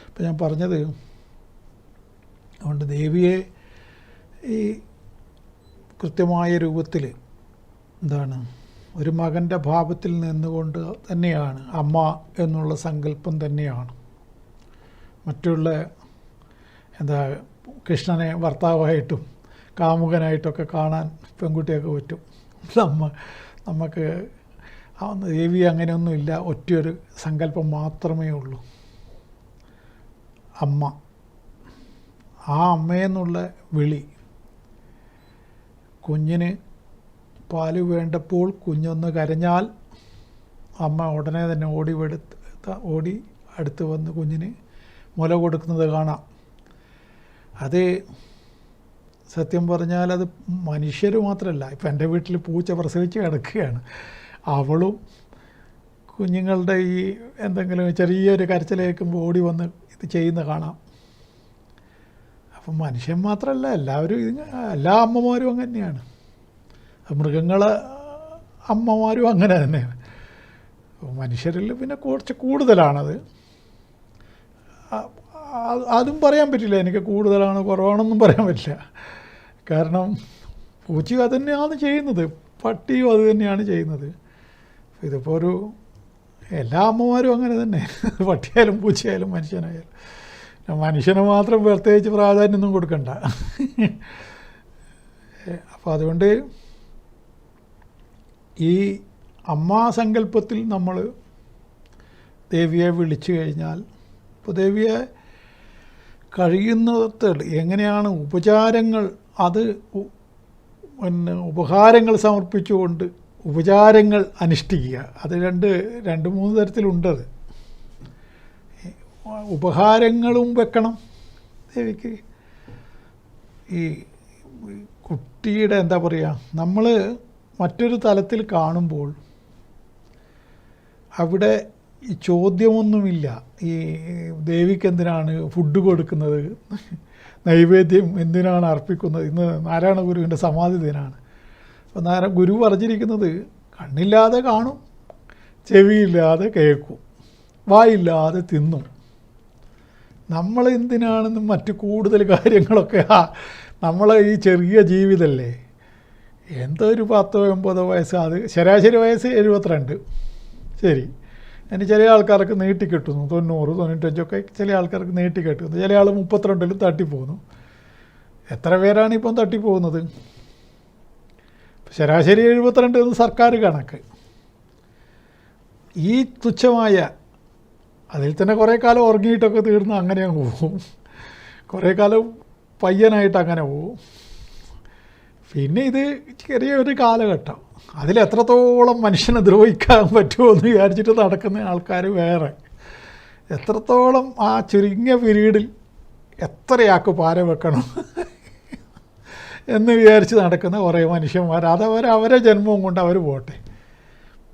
അപ്പം ഞാൻ പറഞ്ഞത്, അതുകൊണ്ട് ദേവിയെ ഈ കൃത്യമായ രൂപത്തിൽ എന്താണ് ഒരു മകൻ്റെ ഭാവത്തിൽ നിന്നുകൊണ്ട് തന്നെയാണ് അമ്മ എന്നുള്ള സങ്കല്പം തന്നെയാണ്. മറ്റുള്ള കൃഷ്ണനെ ഭർത്താവായിട്ടും കാമുകനായിട്ടൊക്കെ കാണാൻ പെൺകുട്ടിയൊക്കെ പറ്റും. നമുക്ക് ദേവി അങ്ങനെയൊന്നുമില്ല, ഒറ്റയൊരു സങ്കല്പം മാത്രമേ ഉള്ളൂ, അമ്മ. ആ അമ്മയെന്നുള്ള വിളി, കുഞ്ഞിന് പാല് വേണ്ടപ്പോൾ കുഞ്ഞൊന്ന് കരഞ്ഞാൽ അമ്മ ഉടനെ തന്നെ ഓടി അടുത്ത് വന്ന് കുഞ്ഞിന് മുല കൊടുക്കുന്നത് കാണാം. അത് സത്യം പറഞ്ഞാൽ അത് മനുഷ്യർ മാത്രമല്ല. ഇപ്പം എൻ്റെ വീട്ടിൽ പൂച്ച പ്രസവിച്ച് കിടക്കുകയാണ്. അവളും കുഞ്ഞുങ്ങളുടെ ഈ എന്തെങ്കിലും ചെറിയൊരു കരച്ചിൽ കേൾക്കുമ്പോൾ ഓടി വന്ന് ഇത് ചെയ്യുന്ന കാണാം. അപ്പം മനുഷ്യൻ മാത്രമല്ല, എല്ലാവരും എല്ലാ അമ്മമാരും അങ്ങനെ തന്നെയാണ്. മൃഗങ്ങളെ അമ്മമാരും അങ്ങനെ തന്നെയാണ്. മനുഷ്യരിൽ പിന്നെ കുറച്ച് കൂടുതലാണത്. അതും പറയാൻ പറ്റില്ല, എനിക്ക് കൂടുതലാണ് കുറവാണെന്നും പറയാൻ പറ്റില്ല. കാരണം പൂച്ചയും അത് തന്നെയാണ് ചെയ്യുന്നത്, പട്ടിയും അത് തന്നെയാണ് ചെയ്യുന്നത്. ഇതിപ്പോൾ എല്ലാ അമ്മമാരും അങ്ങനെ തന്നെ, പട്ടിയായാലും പൂച്ചയായാലും മനുഷ്യനായാലും. മനുഷ്യനെ മാത്രം പ്രത്യേകിച്ച് പ്രാധാന്യമൊന്നും കൊടുക്കണ്ട. അപ്പോൾ അതുകൊണ്ട് ഈ അമ്മാസങ്കല്പത്തിൽ നമ്മൾ ദേവിയെ വിളിച്ചു കഴിഞ്ഞാൽ, ഇപ്പോൾ ദേവിയെ കഴിയുന്നിടത്തോളം എങ്ങനെയാണ് ഉപചാരങ്ങൾ, അത് പിന്നെ ഉപഹാരങ്ങൾ സമർപ്പിച്ചുകൊണ്ട് ഉപചാരങ്ങൾ അനുഷ്ഠിക്കുക. അത് രണ്ട് മൂന്ന് തരത്തിലുണ്ടത്. ഉപഹാരങ്ങളും വെക്കണം ദേവിക്ക്. ഈ കുട്ടിയുടെ എന്താ പറയുക, നമ്മൾ മറ്റൊരു തലത്തിൽ കാണുമ്പോൾ അവിടെ ഈ ചോദ്യമൊന്നുമില്ല. ഈ ദേവിക്ക് എന്തിനാണ് ഫുഡ് കൊടുക്കുന്നത്, നൈവേദ്യം എന്തിനാണ് അർപ്പിക്കുന്നത്. ഇന്ന് നാരായണ ഗുരുവിൻ്റെ സമാധി ദിനമാണ്. അപ്പോൾ ഗുരു പറഞ്ഞിരിക്കുന്നത് കണ്ണില്ലാതെ കാണും, ചെവിയില്ലാതെ കേൾക്കും, വായില്ലാതെ തിന്നും. നമ്മൾ എന്തിനാണെന്ന് മറ്റു കൂടുതൽ കാര്യങ്ങളൊക്കെ നമ്മളെ ഈ ചെറിയ ജീവിതമല്ലേ, എന്തോ ഒരു 10-9 വയസ്സ്, അത് ശരാശരി വയസ്സ് 72, ശരി. ഇനി ചില ആൾക്കാർക്ക് നീട്ടിക്കിട്ടുന്നു 90, 95 ചില ആൾക്കാർക്ക് നീട്ടിക്കെട്ടുന്നു. ചില ആൾ 32 തട്ടിപ്പോകുന്നു. എത്ര പേരാണ് ഇപ്പം തട്ടിപ്പോകുന്നത്? ശരാശരി 72 എന്ന് സർക്കാർ കണക്ക്. ഈ തുച്ഛമായ അതിൽ തന്നെ കുറേ കാലം ഉറങ്ങിയിട്ടൊക്കെ തീർന്ന് അങ്ങനെ പോകും, കുറേ കാലം പയ്യനായിട്ട് അങ്ങനെ പോകും. പിന്നെ ഇത് ചെറിയൊരു കാലഘട്ടം, അതിലെത്രത്തോളം മനുഷ്യനെ ദ്രോഹിക്കാൻ പറ്റുമോ എന്ന് വിചാരിച്ചിട്ട് നടക്കുന്ന ആൾക്കാർ വേറെ. എത്രത്തോളം ആ ചുരുങ്ങിയ പീരീഡിൽ എത്രയാൾക്ക് പാര വെക്കണം എന്ന് വിചാരിച്ച് നടക്കുന്ന കുറേ മനുഷ്യന്മാർ. അവരെ ജന്മവും കൊണ്ട് അവർ പോട്ടെ.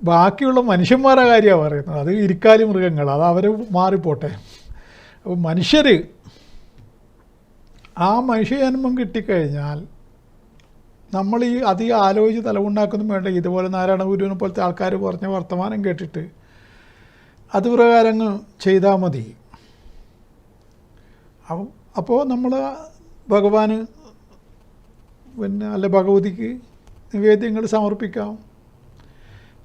ബാക്കിയുള്ള മനുഷ്യന്മാരുടെ കാര്യമാണ് പറയുന്നത്. അത് ഇരിക്കാലി മൃഗങ്ങൾ, അത് അവർ മാറിപ്പോട്ടെ. അപ്പോൾ മനുഷ്യർ ആ മനുഷ്യജന്മം കിട്ടിക്കഴിഞ്ഞാൽ നമ്മൾ ഈ അധികം ആലോചിച്ച് തലമുണ്ടാക്കൊന്നും വേണ്ട. ഇതുപോലെ നാരായണ ഗുരുവിനെ പോലത്തെ ആൾക്കാർ പറഞ്ഞ വർത്തമാനം കേട്ടിട്ട് അത് പ്രകാരം ചെയ്താൽ മതി. അപ്പോൾ നമ്മൾ ഭഗവാന് അല്ല ഭഗവതിക്ക് നിവേദ്യങ്ങൾ സമർപ്പിക്കാം,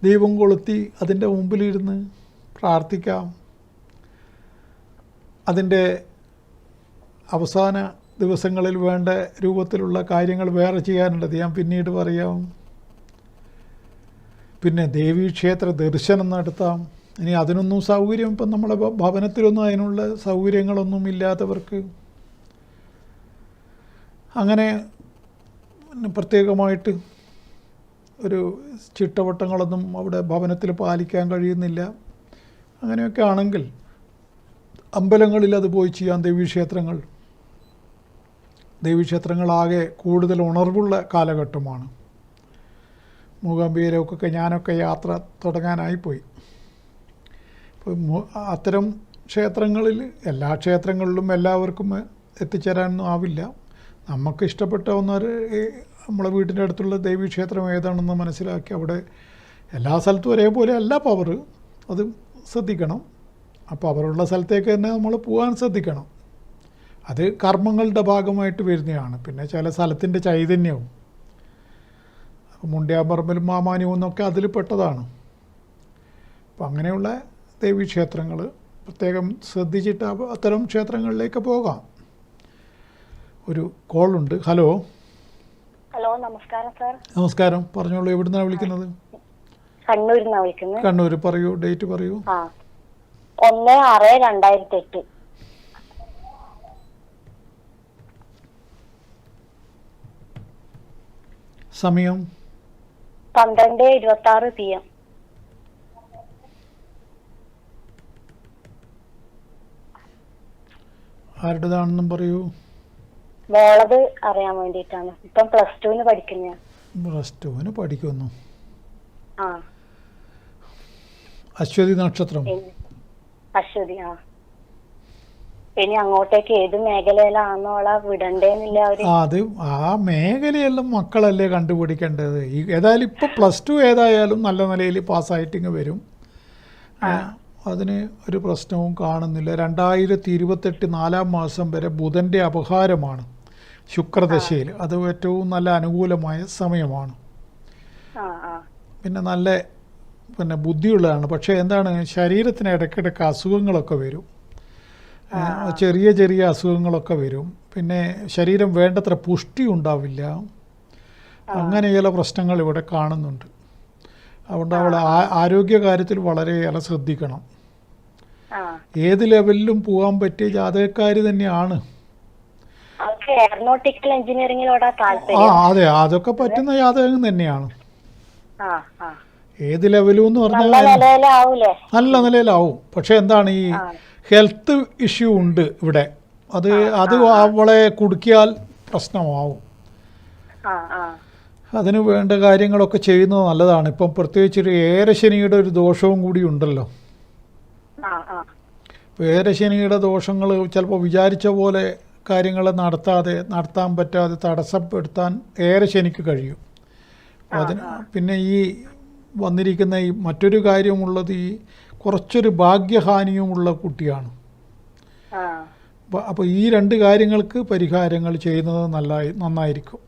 ദീപം കൊളുത്തി അതിൻ്റെ മുമ്പിലിരുന്ന് പ്രാർത്ഥിക്കാം. അതിൻ്റെ അവസാന ദിവസങ്ങളിൽ വേണ്ട രൂപത്തിലുള്ള കാര്യങ്ങൾ വേറെ ചെയ്യാനുള്ളത് ഞാൻ പിന്നീട് പറയാം. പിന്നെ ദേവീക്ഷേത്ര ദർശനം നടത്താം. ഇനി അതിനൊന്നും സൗകര്യം ഇപ്പം നമ്മളെ ഭവനത്തിലൊന്നും അതിനുള്ള സൗകര്യങ്ങളൊന്നും ഇല്ലാത്തവർക്ക് അങ്ങനെ പ്രത്യേകമായിട്ട് ഒരു ചിട്ടവട്ടങ്ങളൊന്നും അവിടെ ഭവനത്തിൽ പാലിക്കാൻ കഴിയുന്നില്ല. അങ്ങനെയൊക്കെ ആണെങ്കിൽ അമ്പലങ്ങളിൽ അത് പോയി ചെയ്യാം. ദേവീക്ഷേത്രങ്ങളാകെ കൂടുതൽ ഉണർവുള്ള കാലഘട്ടമാണ്. മൂകാംബികയിലേക്കൊക്കെ ഞാനൊക്കെ യാത്ര തുടങ്ങാനായിപ്പോയി. ഇപ്പം അത്തരം ക്ഷേത്രങ്ങളിൽ എല്ലാ ക്ഷേത്രങ്ങളിലും എല്ലാവർക്കും എത്തിച്ചേരാനൊന്നും ആവില്ല. നമുക്ക് ഇഷ്ടപ്പെട്ട നമ്മളെ വീട്ടിൻ്റെ അടുത്തുള്ള ദേവീക്ഷേത്രം ഏതാണെന്ന് മനസ്സിലാക്കി അവിടെ എല്ലാ സ്ഥലത്തും ഒരേപോലെ അല്ല പവർ, അത് ശ്രദ്ധിക്കണം. അപ്പോൾ പവറുള്ള സ്ഥലത്തേക്ക് തന്നെ നമ്മൾ പോകാൻ ശ്രദ്ധിക്കണം. അത് കർമ്മങ്ങളുടെ ഭാഗമായിട്ട് വരുന്നതാണ്. പിന്നെ ചില സ്ഥലത്തിൻ്റെ ചൈതന്യവും മുണ്ടിയാമ്പറമ്പിലും മാമാനിയും എന്നൊക്കെ അതിൽ പെട്ടതാണ്. അപ്പം അങ്ങനെയുള്ള ദേവീക്ഷേത്രങ്ങൾ പ്രത്യേകം ശ്രദ്ധിച്ചിട്ട് അത്തരം ക്ഷേത്രങ്ങളിലേക്ക് പോകാം. ഒരു കോളുണ്ട്. ഹലോ. നമസ്കാരം സാർ. നമസ്കാരം, പറഞ്ഞോളൂ. എവിടുന്നാണ് വിളിക്കുന്നത്? കണ്ണൂരിൽ നിന്നാണ് വിളിക്കുന്നത്. കണ്ണൂർ. പറയൂ, ഡേറ്റ് പറയൂ. 1/6/2008. സമയം 12:26 PM. ആരുടേതാണെന്നും പറയൂ. മോളത് അറിയാൻ വേണ്ടിയിട്ടാണ്. ഇപ്പം +2 പഠിക്കുന്ന. +2 പഠിക്കുന്നു. ആ. അശ്വതി നക്ഷത്രം. അശ്വതി. ആ. ഇനി അങ്ങോട്ടേക്ക് ഏത് മേഖലയിലാണെന്നോളെ വിടണ്ടേന്നില്ല അവര്. അത് ആ മേഖലയെല്ലാം മക്കളല്ലേ കണ്ടുപിടിക്കേണ്ടത്. ഏതായാലും ഇപ്പൊ +2 ഏതായാലും നല്ല നിലയിൽ പാസ്സായിട്ടിങ്ങ് വരും. അതിന് ഒരു പ്രശ്നവും കാണുന്നില്ല. 2028 4-ാം മാസം വരെ ബുധൻ്റെ അപഹാരമാണ് ശുക്രദശയിൽ. അത് ഏറ്റവും നല്ല അനുകൂലമായ സമയമാണ്. പിന്നെ നല്ല ബുദ്ധിയുള്ളതാണ്. പക്ഷേ എന്താണ്, ശരീരത്തിന് ഇടയ്ക്കിടയ്ക്ക് അസുഖങ്ങളൊക്കെ വരും. ചെറിയ ചെറിയ അസുഖങ്ങളൊക്കെ വരും. പിന്നെ ശരീരം വേണ്ടത്ര പുഷ്ടി ഉണ്ടാവില്ല. അങ്ങനെ ചില പ്രശ്നങ്ങൾ ഇവിടെ കാണുന്നുണ്ട്. അതുകൊണ്ട് അവൾ ആരോഗ്യകാര്യത്തിൽ വളരെയേറെ ശ്രദ്ധിക്കണം. ഏത് ലെവലിലും പോകാൻ പറ്റിയ ജാതകക്കാർ തന്നെയാണ്. എയറോനോട്ടിക്കൽ എഞ്ചിനീയറിംഗിലോടാ താല്പര്യം. അതെ, അതൊക്കെ പറ്റുന്ന ജാതകം തന്നെയാണ്. ഏത് ലെവലും എന്ന് പറഞ്ഞാൽ നല്ല നിലയിലാവും. പക്ഷെ എന്താണ്, ഈ ഹെൽത്ത് ഇഷ്യൂ ഉണ്ട് ഇവിടെ. അത് അവളെ കുടുക്കിയാൽ പ്രശ്നമാവും. അതിന് വേണ്ട കാര്യങ്ങളൊക്കെ ചെയ്യുന്നത് നല്ലതാണ്. ഇപ്പം പ്രത്യേകിച്ചൊരു ഏരശനിയുടെ ഒരു ദോഷവും കൂടി ഉണ്ടല്ലോ. ഏരശനിയുടെ ദോഷങ്ങൾ ചിലപ്പോൾ വിചാരിച്ച പോലെ കാര്യങ്ങൾ നടത്താൻ പറ്റാതെ തടസ്സപ്പെടുത്താൻ ഏരശനിക്ക് കഴിയും. അതിന് പിന്നെ ഈ വന്നിരിക്കുന്ന ഈ മറ്റൊരു കാര്യമുള്ളത് ഈ കുറച്ചൊരു ഭാഗ്യഹാനിയുമുള്ള കുട്ടിയാണ്. അപ്പോൾ ഈ രണ്ട് കാര്യങ്ങൾക്ക് പരിഹാരങ്ങൾ ചെയ്യുന്നത് നന്നായിരിക്കും.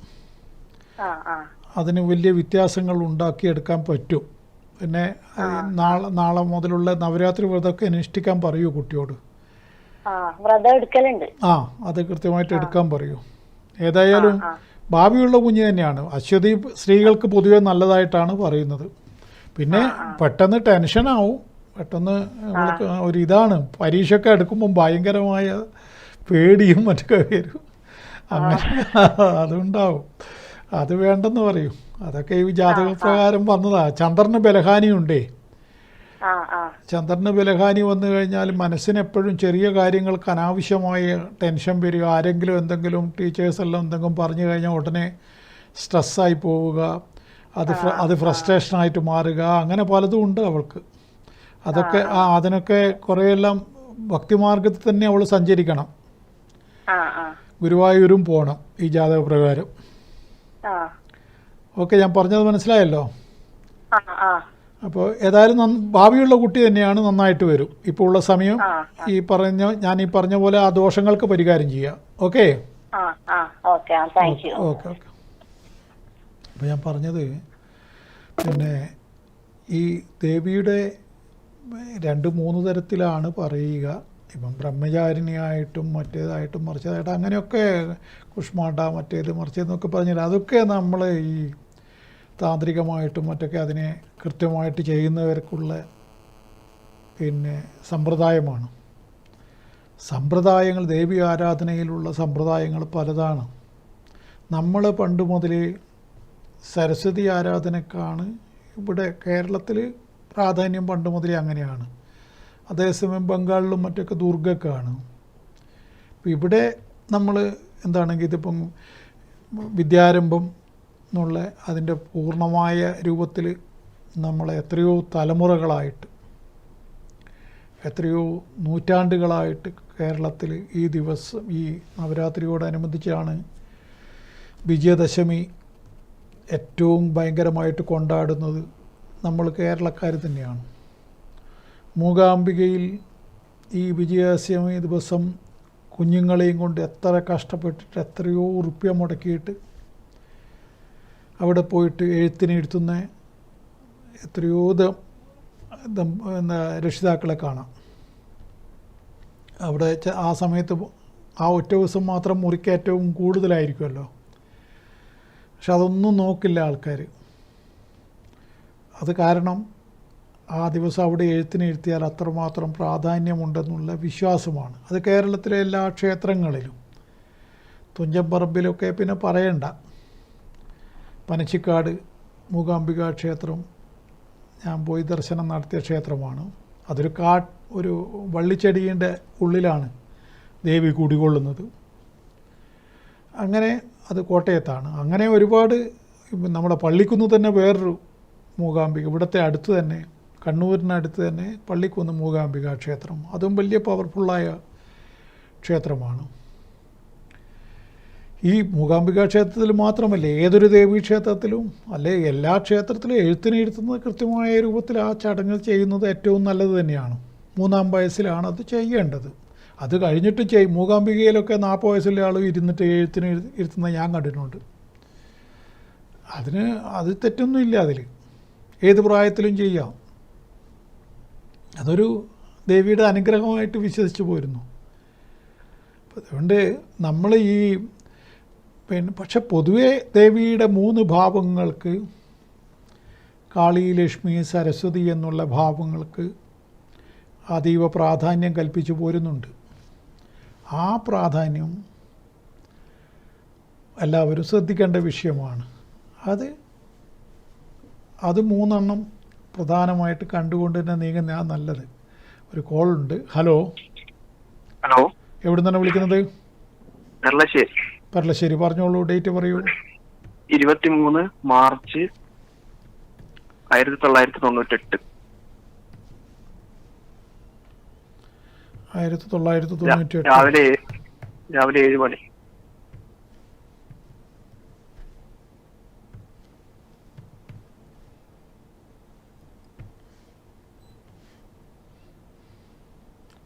അതിന് വലിയ വ്യത്യാസങ്ങൾ ഉണ്ടാക്കിയെടുക്കാൻ പറ്റും. പിന്നെ നാളെ മുതലുള്ള നവരാത്രി വ്രതമൊക്കെ അനുഷ്ഠിക്കാൻ പറയൂ കുട്ടിയോട്. അത് കൃത്യമായിട്ട് എടുക്കാൻ പറയൂ. ഏതായാലും ഭാവിയുള്ള കുഞ്ഞ് തന്നെയാണ്. അശ്വതി സ്ത്രീകൾക്ക് പൊതുവെ നല്ലതായിട്ടാണ് പറയുന്നത്. പിന്നെ പെട്ടെന്ന് ടെൻഷനാവും, പെട്ടെന്ന് ഒരിതാണ്. പരീക്ഷയൊക്കെ എടുക്കുമ്പം ഭയങ്കരമായ പേടിയും മറ്റൊക്കെ വരും. അങ്ങനെ അതുണ്ടാവും. അത് വേണ്ടെന്ന് പറയും. അതൊക്കെ ഈ ജാതകപ്രകാരം വന്നതാ. ചന്ദ്രന് ബലഹാനിയുണ്ടേ. ചന്ദ്രന് ബലഹാനി വന്നു കഴിഞ്ഞാൽ മനസ്സിനെപ്പോഴും ചെറിയ കാര്യങ്ങൾക്ക് അനാവശ്യമായ ടെൻഷൻ വരിക. ആരെങ്കിലും എന്തെങ്കിലും ടീച്ചേഴ്സെല്ലാം എന്തെങ്കിലും പറഞ്ഞു കഴിഞ്ഞാൽ ഉടനെ സ്ട്രെസ്സായി പോവുക, അത് ഫ്രസ്ട്രേഷനായിട്ട് മാറുക, അങ്ങനെ പലതും ഉണ്ട് അവൾക്ക്. അതൊക്കെ അതിനൊക്കെ കുറേയെല്ലാം ഭക്തിമാർഗത്തിൽ തന്നെ അവൾ സഞ്ചരിക്കണം. ഗുരുവായൂരും പോകണം ഈ ജാതകപ്രകാരം. ഓക്കെ, ഞാൻ പറഞ്ഞത് മനസ്സിലായല്ലോ. അപ്പോൾ ഏതായാലും ഭാവിയുള്ള കുട്ടി തന്നെയാണ്, നന്നായിട്ട് വരും. ഇപ്പോൾ ഉള്ള സമയം ഞാൻ ഈ പറഞ്ഞ പോലെ ആ ദോഷങ്ങൾക്ക് പരിഹാരം ചെയ്യാം. Okay okay. ഓക്കെ. അപ്പോൾ ഞാൻ പറഞ്ഞത് പിന്നെ ഈ ദേവിയുടെ 2-3 തരത്തിലാണ് പറയുക. ഇപ്പം ബ്രഹ്മചാരിണിയായിട്ടും മറ്റേതായിട്ടും മറിച്ചതായിട്ടും അങ്ങനെയൊക്കെ കുഷ്മാണ്ഡ മറ്റേത് മറിച്ചതെന്നൊക്കെ പറഞ്ഞാൽ അതൊക്കെ നമ്മൾ ഈ താന്ത്രികമായിട്ടും മറ്റൊക്കെ അതിനെ കൃത്യമായിട്ട് ചെയ്യുന്നവർക്കുള്ള പിന്നെ സമ്പ്രദായമാണ്. സമ്പ്രദായങ്ങൾ, ദേവി ആരാധനയിലുള്ള സമ്പ്രദായങ്ങൾ പലതാണ്. നമ്മൾ പണ്ട് മുതലേ സരസ്വതി ആരാധനക്കാണ് ഇവിടെ കേരളത്തിൽ പ്രാധാന്യം. പണ്ട് മുതലേ അങ്ങനെയാണ്. അതേസമയം ബംഗാളിലും മറ്റൊക്കെ ദുർഗക്കാണ്. ഇപ്പം ഇവിടെ നമ്മൾ എന്താണെങ്കിൽ ഇതിപ്പം വിദ്യാരംഭം എന്നുള്ള അതിൻ്റെ പൂർണ്ണമായ രൂപത്തിൽ നമ്മൾ എത്രയോ തലമുറകളായിട്ട്, എത്രയോ നൂറ്റാണ്ടുകളായിട്ട് കേരളത്തിൽ ഈ ദിവസം ഈ നവരാത്രിയോടനുബന്ധിച്ചാണ് വിജയദശമി ഏറ്റവും ഭയങ്കരമായിട്ട് കൊണ്ടാടുന്നത്. നമ്മൾ കേരളക്കാർ തന്നെയാണ്. മൂകാംബികയിൽ ഈ വിജയദശമി ദിവസം കുഞ്ഞുങ്ങളെയും കൊണ്ട് എത്ര കഷ്ടപ്പെട്ടിട്ട് എത്രയോ ഉറുപ്പ്യ മുടക്കിയിട്ട് അവിടെ പോയിട്ട് എഴുത്തുന്ന എത്രയോ രക്ഷിതാക്കളെ കാണാം. അവിടെ ആ സമയത്ത് ആ ഒറ്റ ദിവസം മാത്രം മുറിക്കേറ്റവും കൂടുതലായിരിക്കുമല്ലോ. പക്ഷെ അതൊന്നും നോക്കില്ല ആൾക്കാർ. അത് കാരണം ആ ദിവസം അവിടെ എഴുത്തിനിരുത്തിയാൽ അത്രമാത്രം പ്രാധാന്യമുണ്ടെന്നുള്ള വിശ്വാസമാണ്. അത് കേരളത്തിലെ എല്ലാ ക്ഷേത്രങ്ങളിലും, തുഞ്ചൻപറമ്പിലൊക്കെ പിന്നെ പറയണ്ട. പനച്ചിക്കാട് മൂകാംബിക ക്ഷേത്രം ഞാൻ പോയി ദർശനം നടത്തിയ ക്ഷേത്രമാണ്. അതൊരു ഒരു വള്ളിച്ചെടീൻ്റെ ഉള്ളിലാണ് ദേവി കുടികൊള്ളുന്നത്. അങ്ങനെ അത് കോട്ടയത്താണ്. അങ്ങനെ ഒരുപാട്. നമ്മുടെ പള്ളിക്കുന്ന് തന്നെ വേറൊരു മൂകാംബിക, ഇവിടുത്തെ അടുത്ത് തന്നെ, കണ്ണൂരിനടുത്ത് തന്നെ പള്ളിക്കുന്ന് മൂകാംബിക ക്ഷേത്രം, അതും വലിയ പവർഫുള്ളായ ക്ഷേത്രമാണ്. ഈ മൂകാംബിക ക്ഷേത്രത്തിൽ മാത്രമല്ല, ഏതൊരു ദേവീക്ഷേത്രത്തിലും അല്ലെ എല്ലാ ക്ഷേത്രത്തിലും എഴുത്തുന്നത് കൃത്യമായ രൂപത്തിൽ ആ ചടങ്ങ് ചെയ്യുന്നത് ഏറ്റവും നല്ലത് തന്നെയാണ്. 3-ാം വയസ്സിലാണ് അത് ചെയ്യേണ്ടത്. അത് കഴിഞ്ഞിട്ട് മൂകാംബികയിലൊക്കെ 40 വയസ്സുള്ള ആൾ ഇരുന്നിട്ട് ഇരുത്തുന്നത് ഞാൻ കണ്ടിട്ടുണ്ട്. അത് തെറ്റൊന്നുമില്ല. അതിൽ ഏത് പ്രായത്തിലും ചെയ്യാം. അതൊരു ദേവിയുടെ അനുഗ്രഹമായിട്ട് വിശ്വസിച്ച് പോരുന്നു. അതുകൊണ്ട് നമ്മൾ ഈ പക്ഷെ പൊതുവേ ദേവിയുടെ 3 ഭാവങ്ങൾക്ക്, കാളി, ലക്ഷ്മി, സരസ്വതി എന്നുള്ള ഭാവങ്ങൾക്ക് അതീവ പ്രാധാന്യം കൽപ്പിച്ചു പോരുന്നുണ്ട്. ആ പ്രാധാന്യം എല്ലാവരും ശ്രദ്ധിക്കേണ്ട വിഷയമാണ്. അത് 3 പ്രധാനമായിട്ട് കണ്ടുകൊണ്ട് തന്നെ നീങ്ങുന്നതാണ് നല്ലത്. ഒരു കോളുണ്ട്. ഹലോ. ഹലോ, എവിടെ നിന്നാണ് വിളിക്കുന്നത്? പെർളശ്ശേരി. പെർളശ്ശേരി, പറഞ്ഞോളൂ, ഡേറ്റ് പറയൂ. 23 മാർച്ച് 1998. 1998. രാവിലെ 7 മണി.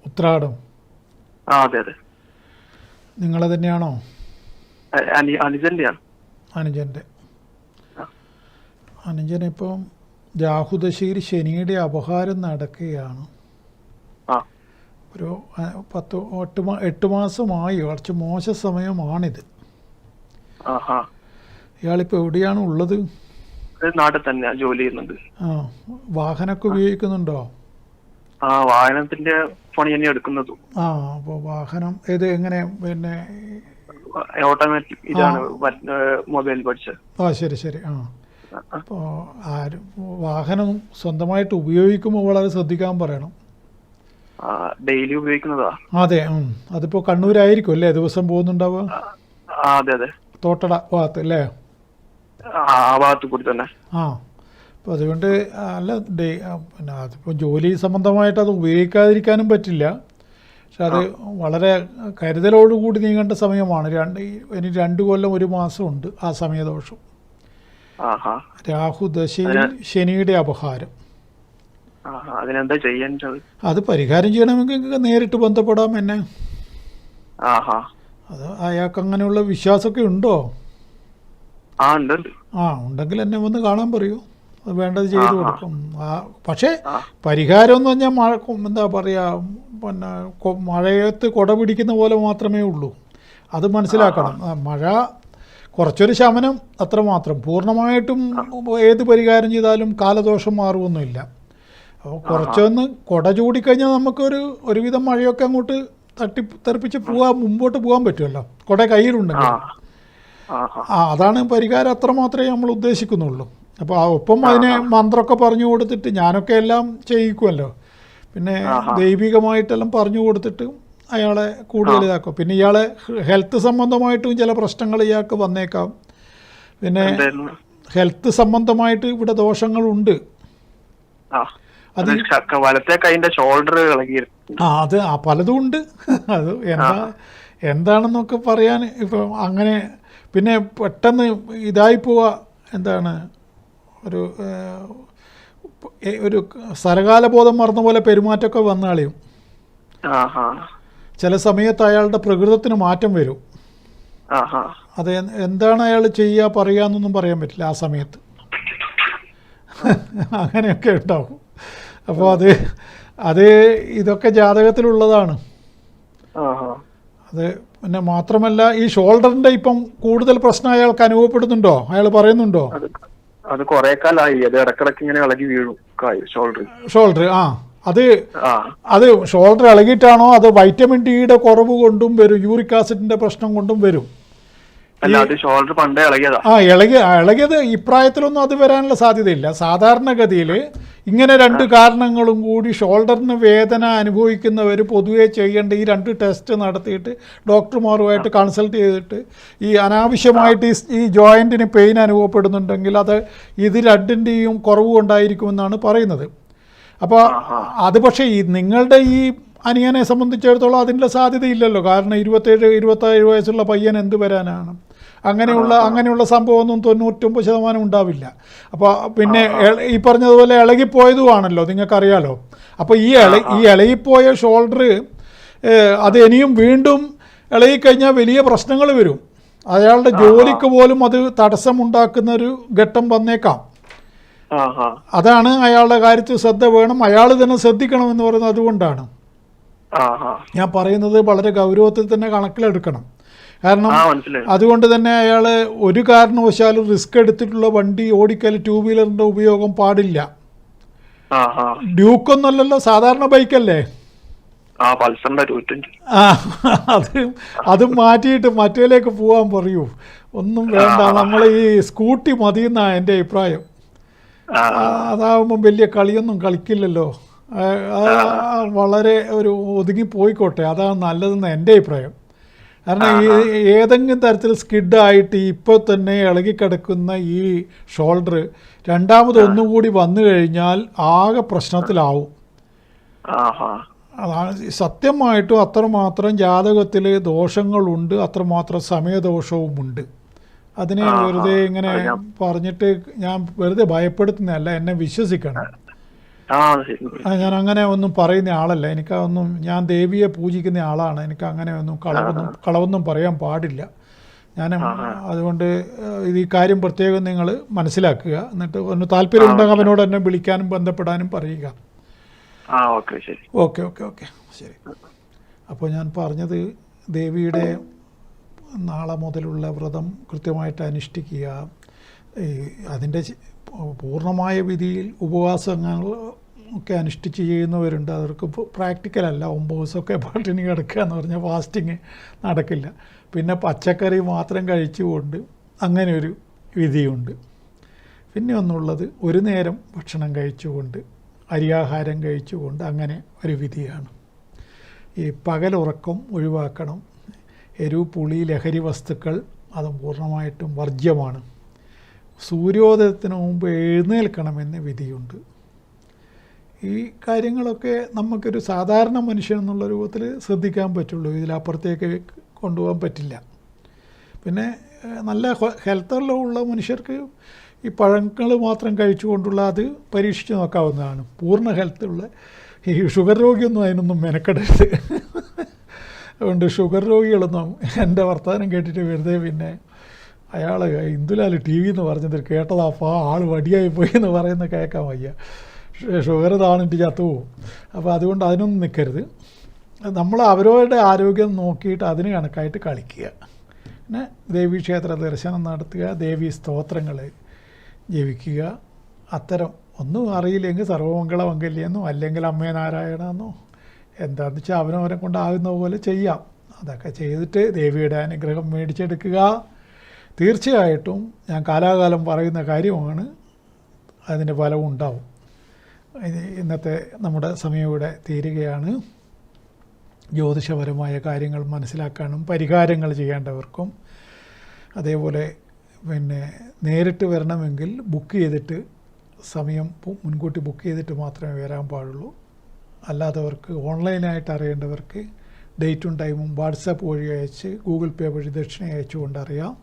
ഉത്രാടം. അതെ. നിങ്ങളെ തന്നെയാണോ? അനുജന്റെയാണ്. അനുജൻ്റെ. അനുജനിപ്പം രാഹുദശയിൽ ശനിയുടെ അപഹാരം നടക്കുകയാണ്. ഒരു 8 മാസമായി. കുറച്ച് മോശ സമയമാണിത്. ഇയാളിപ്പോൾ എവിടെയാണ് ഉള്ളത്? നാട്ടിൽ തന്നെ ജോലി ചെയ്യുന്നുണ്ട്. വാഹനമൊക്കെ ഉപയോഗിക്കുന്നുണ്ടോ? വാഹനത്തിന്റെ പണി തന്നെ എടുക്കുന്നത്. അപ്പോൾ വാഹനം ഏത് എങ്ങനെ പിന്നെ ഓട്ടോമാറ്റിക് ഇതാണ് മൊബൈൽ പഠിച്ചത്. ശരി. അപ്പോൾ വാഹനം സ്വന്തമായിട്ട് ഉപയോഗിക്കുമ്പോൾ വളരെ ശ്രദ്ധിക്കാൻ പറയണം. ഡെയിലി ഉപയോഗിക്കുന്നതാ. അതെ. അതിപ്പോൾ കണ്ണൂരായിരിക്കും അല്ലേ ദിവസം പോകുന്നുണ്ടാവുക? അതെ. തോട്ടട ഭാഗത്ത് അല്ലേ? ആ ഭാഗത്ത് കൂടി തന്നെ. അപ്പോൾ അതുകൊണ്ട് അല്ല പിന്നെ അതിപ്പോൾ ജോലി സംബന്ധമായിട്ട് അത് ഉപയോഗിക്കാതിരിക്കാനും പറ്റില്ല. പക്ഷെ അത് വളരെ കരുതലോടുകൂടി നീങ്ങേണ്ട സമയമാണ്. ഇനി 2 കൊല്ലം 1 മാസമുണ്ട് ആ സമയദോഷം. രാഹുദശയിൽ ശനിയുടെ അപഹാരം. അതിനെന്താ ചെയ്യേണ്ടത്? അത് പരിഹാരം ചെയ്യണമെങ്കിൽ നേരിട്ട് ബന്ധപ്പെടാം എന്നെ. അത് അയാൾക്ക് അങ്ങനെയുള്ള വിശ്വാസമൊക്കെ ഉണ്ടോ? ഉണ്ടെങ്കിൽ എന്നെ വന്ന് കാണാൻ പറയൂ. അത് വേണ്ടത് ചെയ്തു കൊടുക്കും. പക്ഷേ പരിഹാരം എന്ന് പറഞ്ഞാൽ എന്താ പറയുക, പിന്നെ മഴയത്ത് കുട പിടിക്കുന്ന പോലെ മാത്രമേ ഉള്ളൂ. അത് മനസ്സിലാക്കണം. മഴ കുറച്ചൊരു ശമനം അത്രമാത്രം. പൂർണ്ണമായിട്ടും ഏത് പരിഹാരം ചെയ്താലും കാലദോഷം മാറുമൊന്നുമില്ല. അപ്പോൾ കുറച്ചൊന്ന് കുട ചൂടിക്കഴിഞ്ഞാൽ ഒരുവിധം മഴയൊക്കെ അങ്ങോട്ട് തെറിപ്പിച്ച് മുമ്പോട്ട് പോകാൻ പറ്റുമല്ലോ, കുട കയ്യിലുണ്ടെങ്കിൽ. അതാണ് പരിഹാരം. അത്ര മാത്രമേ നമ്മൾ ഉദ്ദേശിക്കുന്നുള്ളൂ. അപ്പോൾ ഒപ്പം അതിനെ മന്ത്രമൊക്കെ പറഞ്ഞു കൊടുത്തിട്ട്, ഞാനൊക്കെ എല്ലാം ചെയ്യിക്കുമല്ലോ, പിന്നെ ദൈവികമായിട്ടെല്ലാം പറഞ്ഞു കൊടുത്തിട്ട് അയാളെ കൂടുതൽ ഇതാക്കും. പിന്നെ ഇയാളെ ഹെൽത്ത് സംബന്ധമായിട്ടും ചില പ്രശ്നങ്ങൾ ഇയാൾക്ക് വന്നേക്കാം. പിന്നെ ഹെൽത്ത് സംബന്ധമായിട്ട് ഇവിടെ ദോഷങ്ങളുണ്ട്. അത് ഷോൾഡർ അത് പലതും ഉണ്ട്. അത് എന്താണെന്നൊക്കെ പറയാൻ ഇപ്പം അങ്ങനെ. പിന്നെ പെട്ടെന്ന് ഇതായി പോവുക, എന്താണ്, ഒരു സരകാലബോധം മറന്ന പോലെ പെരുമാറ്റമൊക്കെ വന്നാളിയും. ചില സമയത്ത് അയാളുടെ പ്രകൃതത്തിന് മാറ്റം വരും. അത് എന്താണ് അയാൾ ചെയ്യുക പറയുക എന്നൊന്നും പറയാൻ പറ്റില്ല ആ സമയത്ത്. അങ്ങനെയൊക്കെ ഉണ്ടാവും. അപ്പോൾ അത് ഇതൊക്കെ ജാതകത്തിലുള്ളതാണ്. അത് പിന്നെ മാത്രമല്ല, ഈ ഷോൾഡറിന്റെ ഇപ്പം കൂടുതൽ പ്രശ്നം അയാൾക്ക് അനുഭവപ്പെടുന്നുണ്ടോ? അയാൾ പറയുന്നുണ്ടോ? അത് കുറെ കാലമായി. അത് ഇടക്കിടക്ക് ഇങ്ങനെ ഇളകി വീഴും ഷോൾഡർ. അത് ഷോൾഡർ ഇളകിയിട്ടാണോ അത് വൈറ്റമിൻ ഡിയുടെ കുറവ് കൊണ്ടും വരും, യൂറിക് ആസിഡിന്റെ പ്രശ്നം കൊണ്ടും വരും. ഷോൾഡർ പണ്ടേ ഇളകിയതാ. ഇളകിയത് ഇപ്രായത്തിലൊന്നും അത് വരാനുള്ള സാധ്യതയില്ല. സാധാരണഗതിയിൽ ഇങ്ങനെ 2 കാരണങ്ങളും കൂടി ഷോൾഡറിന് വേദന അനുഭവിക്കുന്നവർ പൊതുവെ ചെയ്യേണ്ട ഈ 2 ടെസ്റ്റ് നടത്തിയിട്ട് ഡോക്ടർമാരുമായിട്ട് കൺസൾട്ട് ചെയ്തിട്ട്, ഈ അനാവശ്യമായിട്ട് ഈ ജോയിൻറ്റിന് പെയിൻ അനുഭവപ്പെടുന്നുണ്ടെങ്കിൽ ഇത് 2ൻ്റെയും കുറവ് കൊണ്ടായിരിക്കുമെന്നാണ് പറയുന്നത്. അപ്പോൾ അത് പക്ഷേ നിങ്ങളുടെ ഈ അനിയനെ സംബന്ധിച്ചിടത്തോളം അതിൻ്റെ സാധ്യതയില്ലല്ലോ. കാരണം 27 വയസ്സുള്ള പയ്യൻ എന്ത് വരാനാണ്? അങ്ങനെയുള്ള സംഭവമൊന്നും 99% ഉണ്ടാവില്ല. അപ്പോൾ പിന്നെ ഈ പറഞ്ഞതുപോലെ ഇളകിപ്പോയതുമാണല്ലോ, നിങ്ങൾക്കറിയാലോ. അപ്പോൾ ഈ ഇളകിപ്പോയ ഷോൾഡർ അത് ഇനിയും വീണ്ടും ഇളകിക്കഴിഞ്ഞാൽ വലിയ പ്രശ്നങ്ങൾ വരും. അയാളുടെ ജോലിക്ക് പോലും അത് തടസ്സമുണ്ടാക്കുന്നൊരു ഘട്ടം വന്നേക്കാം. അതാണ് അയാളുടെ കാര്യത്തിൽ ശ്രദ്ധ വേണം, അയാൾ തന്നെ ശ്രദ്ധിക്കണം എന്ന് പറയുന്നത്. അതുകൊണ്ടാണ് ഞാൻ പറയുന്നത് വളരെ ഗൗരവത്തിൽ തന്നെ കണക്കിലെടുക്കണം. കാരണം അതുകൊണ്ട് തന്നെ അയാൾ ഒരു കാരണവശാലും റിസ്ക് എടുത്തിട്ടുള്ള വണ്ടി ഓടിക്കൽ, 2 വീലറിന്റെ ഉപയോഗം പാടില്ല. ഡ്യൂക്കൊന്നുമല്ലല്ലോ, സാധാരണ ബൈക്കല്ലേ. അത് മാറ്റിയിട്ട് മറ്റേലേക്ക് പോകാൻ പറയൂ. ഒന്നും വേണ്ട, നമ്മൾ ഈ സ്കൂട്ടി മതിയെന്നാണ് എൻ്റെ അഭിപ്രായം. അതാവുമ്പം വലിയ കളിയൊന്നും കളിക്കില്ലല്ലോ. വളരെ ഒരു ഒതുങ്ങിപ്പോയിക്കോട്ടെ, അതാണ് നല്ലതെന്ന് എൻ്റെ അഭിപ്രായം. കാരണം ഏതെങ്കിലും തരത്തിൽ സ്കിഡായിട്ട് ഇപ്പോൾ തന്നെ ഇളകിക്കിടക്കുന്ന ഈ ഷോൾഡർ രണ്ടാമതൊന്നുകൂടി വന്നു കഴിഞ്ഞാൽ ആകെ പ്രശ്നത്തിലാവും. അതാണ് സത്യമായിട്ടും. അത്രമാത്രം ജാതകത്തിൽ ദോഷങ്ങളുണ്ട്, അത്രമാത്രം സമയദോഷവുമുണ്ട്. അതിനെ വെറുതെ ഇങ്ങനെ പറഞ്ഞിട്ട് ഞാൻ വെറുതെ ഭയപ്പെടുത്തുന്നതല്ല, എന്നെ വിശ്വസിക്കണം. ഞാൻ അങ്ങനെ ഒന്നും പറയുന്ന ആളല്ല. എനിക്കതൊന്നും, ഞാൻ ദേവിയെ പൂജിക്കുന്ന ആളാണ്. എനിക്ക് അങ്ങനെ ഒന്നും കളവൊന്നും പറയാൻ പാടില്ല. ഞാൻ അതുകൊണ്ട് ഈ കാര്യം പ്രത്യേകം നിങ്ങൾ മനസ്സിലാക്കുക. എന്നിട്ട് ഒന്ന് താല്പര്യമുണ്ടെങ്കിൽ അവനോട് എന്നെ വിളിക്കാനും ബന്ധപ്പെടാനും പറയുക. ഓക്കെ ഓക്കെ ഓക്കെ ശരി. അപ്പോൾ ഞാൻ പറഞ്ഞത്, ദേവിയുടെ നാളെ മുതലുള്ള വ്രതം കൃത്യമായിട്ട് അനുഷ്ഠിക്കുക. അതിൻ്റെ പൂർണ്ണമായ വിധിയിൽ ഉപവാസങ്ങൾ ഒക്കെ അനുഷ്ഠിച്ച് ചെയ്യുന്നവരുണ്ട്. അവർക്ക് പ്രാക്ടിക്കലല്ല. 9 ദിവസമൊക്കെ പട്ടിണി കിടക്കുക എന്ന് പറഞ്ഞാൽ ഫാസ്റ്റിങ് നടക്കില്ല. പിന്നെ പച്ചക്കറി മാത്രം കഴിച്ചുകൊണ്ട് അങ്ങനെ ഒരു വിധിയുണ്ട്. പിന്നെ ഒന്നുള്ളത് ഒരു നേരം ഭക്ഷണം കഴിച്ചുകൊണ്ട്, അരിയാഹാരം കഴിച്ചുകൊണ്ട്, അങ്ങനെ ഒരു വിധിയാണ്. ഈ പകലുറക്കം ഒഴിവാക്കണം. എരിവ്, പുളി, ലഹരി വസ്തുക്കൾ അത് പൂർണ്ണമായിട്ടും വർജ്യമാണ്. സൂര്യോദയത്തിന് മുമ്പ് എഴുന്നേൽക്കണമെന്ന് വിധിയുണ്ട്. ഈ കാര്യങ്ങളൊക്കെ നമുക്കൊരു സാധാരണ മനുഷ്യൻ എന്നുള്ള രൂപത്തിൽ ശ്രദ്ധിക്കാൻ പറ്റുള്ളൂ. ഇതിലപ്പുറത്തേക്ക് കൊണ്ടുപോകാൻ പറ്റില്ല. പിന്നെ നല്ല ഹെൽത്തുള്ള മനുഷ്യർക്ക് ഈ പഴങ്ങൾ മാത്രം കഴിച്ചുകൊണ്ടുള്ള അത് പരീക്ഷിച്ച് നോക്കാവുന്നതാണ്. പൂർണ്ണ ഹെൽത്തുള്ള ഈ ഷുഗർ രോഗിയൊന്നും അതിനൊന്നും മെനക്കെടരുത്. അതുകൊണ്ട് ഷുഗർ രോഗികളൊന്നും എൻ്റെ വർത്തമാനം കേട്ടിട്ട് വെറുതെ പിന്നെ അയാൾ ഇന്ദുലാൽ TV എന്ന് പറഞ്ഞത് കേട്ടതാപ്പോൾ ആൾ വടിയായി പോയി എന്ന് പറയുന്ന കേൾക്കാൻ വയ്യ. ഷുഗർ താണിട്ട് ചത്തുപോകും. അപ്പോൾ അതുകൊണ്ട് അതിനൊന്നും നിൽക്കരുത്. നമ്മൾ അവരവരുടെ ആരോഗ്യം നോക്കിയിട്ട് അതിന് കണക്കായിട്ട് കളിക്കുക. പിന്നെ ദേവീക്ഷേത്ര ദർശനം നടത്തുക, ദേവീ സ്തോത്രങ്ങൾ ജപിക്കുക. അത്തരം ഒന്നും അറിയില്ലെങ്കിൽ സർവമംഗളമംഗല്യെന്നോ അല്ലെങ്കിൽ അമ്മേ നാരായണമെന്നോ എന്താണെന്ന് വെച്ചാൽ അവനവരെ കൊണ്ടാകുന്ന പോലെ ചെയ്യാം. അതൊക്കെ ചെയ്തിട്ട് ദേവിയുടെ അനുഗ്രഹം മേടിച്ചെടുക്കുക. തീർച്ചയായിട്ടും ഞാൻ കാലാകാലം പറയുന്ന കാര്യമാണ്, അതിൻ്റെ ഫലവും ഉണ്ടാവും. ഇന്നത്തെ നമ്മുടെ സമയം ഇവിടെ തീരുകയാണ്. ജ്യോതിഷപരമായ കാര്യങ്ങൾ മനസ്സിലാക്കാനും പരിഹാരങ്ങൾ ചെയ്യേണ്ടവർക്കും, അതേപോലെ പിന്നെ നേരിട്ട് വരണമെങ്കിൽ ബുക്ക് ചെയ്തിട്ട്, സമയം മുൻകൂട്ടി ബുക്ക് ചെയ്തിട്ട് മാത്രമേ വരാൻ പാടുള്ളൂ. അല്ലാത്തവർക്ക് ഓൺലൈനായിട്ട് അറിയേണ്ടവർക്ക് ഡേറ്റും ടൈമും വാട്സാപ്പ് വഴി അയച്ച്, ഗൂഗിൾ പേ വഴി ദക്ഷിണ അയച്ചുകൊണ്ട് അറിയാം.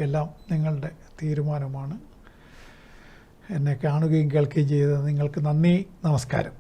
എല്ലാം നിങ്ങളുടെ തീരുമാനമാണ്. എന്നെ കാണുകയും കേൾക്കുകയും ചെയ്തത് നിങ്ങൾക്ക് നന്ദി. നമസ്കാരം.